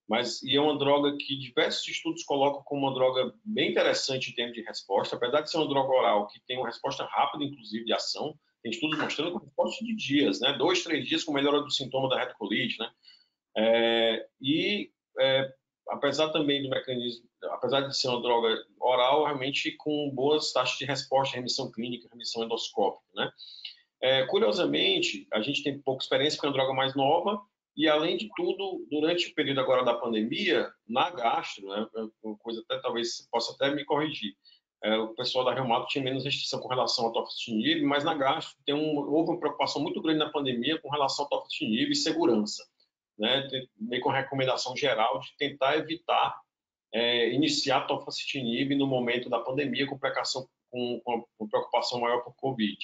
mas é uma droga que diversos estudos colocam como uma droga bem interessante em termos de resposta, apesar de ser uma droga oral que tem uma resposta rápida, inclusive, de ação. Tem estudos mostrando com resposta de dias, né? 2, 3 dias com melhora do sintoma da retocolite, né? Apesar também do mecanismo, apesar de ser uma droga oral, realmente com boas taxas de resposta, remissão clínica, remissão endoscópica, né? Curiosamente, a gente tem pouca experiência com a droga mais nova e, além de tudo, durante o período agora da pandemia, na gastro, né, uma coisa até talvez possa até me corrigir, o pessoal da Reumato tinha menos restrição com relação ao tofacitinib, mas na gastro houve uma preocupação muito grande na pandemia com relação ao tofacitinib e segurança, né, meio com recomendação geral de tentar evitar iniciar tofacitinib no momento da pandemia com preocupação maior por Covid,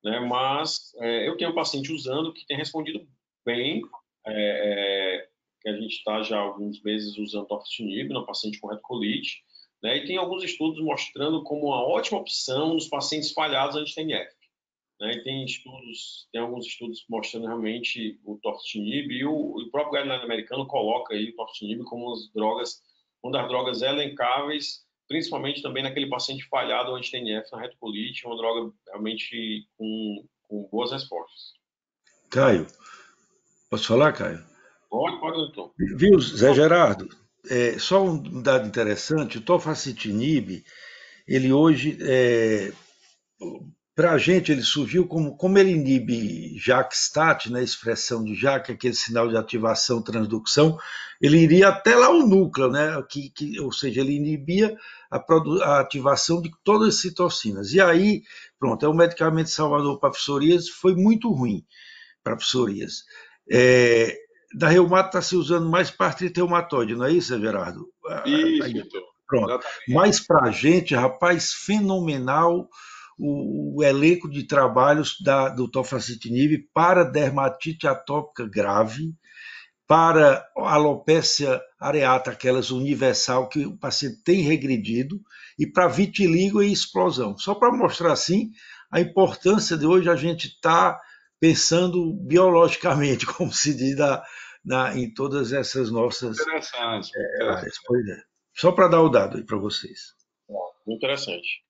né? Mas eu tenho um paciente usando que tem respondido bem, que a gente está já há alguns meses usando tofacitinib no paciente com retocolite, né? E tem alguns estudos mostrando como uma ótima opção nos pacientes falhados anti-TNF, né? E tem alguns estudos mostrando realmente o tofacitinib e o próprio guideline americano coloca aí o tofacitinib como uma das drogas elencáveis, principalmente também naquele paciente falhado anti-TNF na retocolite, uma droga realmente com boas respostas. Caio, posso falar, Caio? Pode, doutor. Viu, Zé Gerardo? Só um dado interessante, o tofacitinib, ele hoje, para a gente, ele surgiu como ele inibe JAK-STAT, né, expressão de JAK, aquele sinal de ativação, transdução, ele iria até lá o núcleo, né, ou seja, ele inibia a ativação de todas as citocinas. E aí, pronto, é um medicamento salvador para psoríase, foi muito ruim para psoríase. Da reumato está se usando mais para artrite reumatoide, não é isso, Gerardo? Isso, doutor. Pronto. Exatamente. Mas para a gente, rapaz, fenomenal o elenco de trabalhos do tofacitinib para dermatite atópica grave, para alopécia areata, aquelas universal que o paciente tem regredido, e para vitiligo e explosão. Só para mostrar assim a importância de hoje a gente estar pensando biologicamente, como se diz em todas essas nossas Interessante. áreas. Pois é. Só para dar o dado aí para vocês. Muito interessante.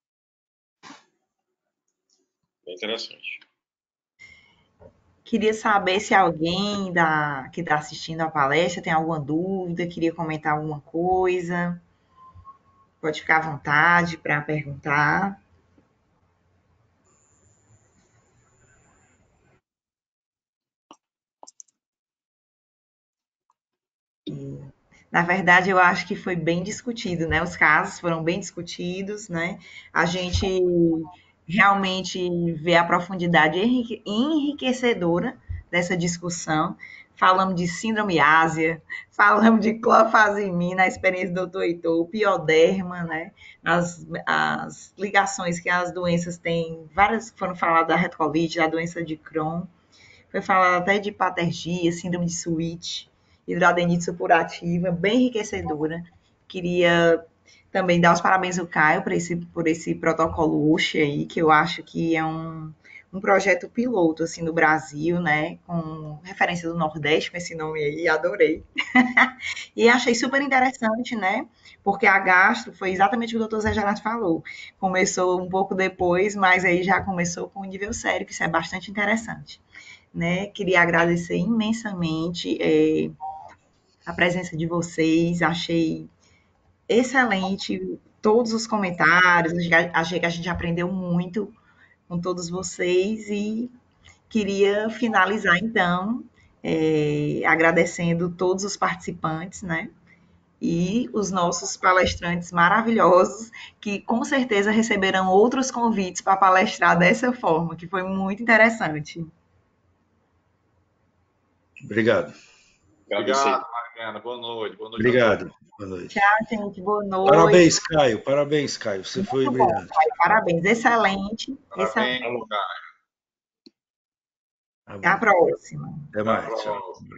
Bem interessante. Queria saber se alguém que está assistindo a palestra tem alguma dúvida, queria comentar alguma coisa. Pode ficar à vontade para perguntar. Na verdade, eu acho que foi bem discutido, né? Os casos foram bem discutidos, né? A gente realmente vê a profundidade enriquecedora dessa discussão. Falamos de síndrome ásia, falamos de clofazimina, a experiência do Dr. Heitor, o pioderma, né? As ligações que as doenças têm, várias foram faladas da retocolite, da doença de Crohn, foi falado até de hipatergia, síndrome de Switch, hidroadenite supurativa, bem enriquecedora. Queria também dar os parabéns ao Caio por esse protocolo OSHA aí, que eu acho que é um projeto piloto assim no Brasil, né, com referência do Nordeste, com esse nome aí, adorei. E achei super interessante, né, porque a gastro foi exatamente o que o doutor Zé Gerardo falou. Começou um pouco depois, mas aí já começou com um nível sério, que isso é bastante interessante, né? Queria agradecer imensamente a presença de vocês, achei excelente todos os comentários, achei que a gente aprendeu muito com todos vocês e queria finalizar então agradecendo todos os participantes, né? E os nossos palestrantes maravilhosos, que com certeza receberão outros convites para palestrar dessa forma, que foi muito interessante. Obrigado. Obrigado, Mariana. Boa noite. Boa noite a Obrigado. todos. Boa noite. Tchau, gente. Boa noite. Parabéns, Caio. Parabéns, Caio. Você foi Muito bom, brilhante. Caio. Parabéns. Excelente. Parabéns, Excelente. Caio. Tá Até a bom. próxima. Até Até a mais. Tchau. próxima.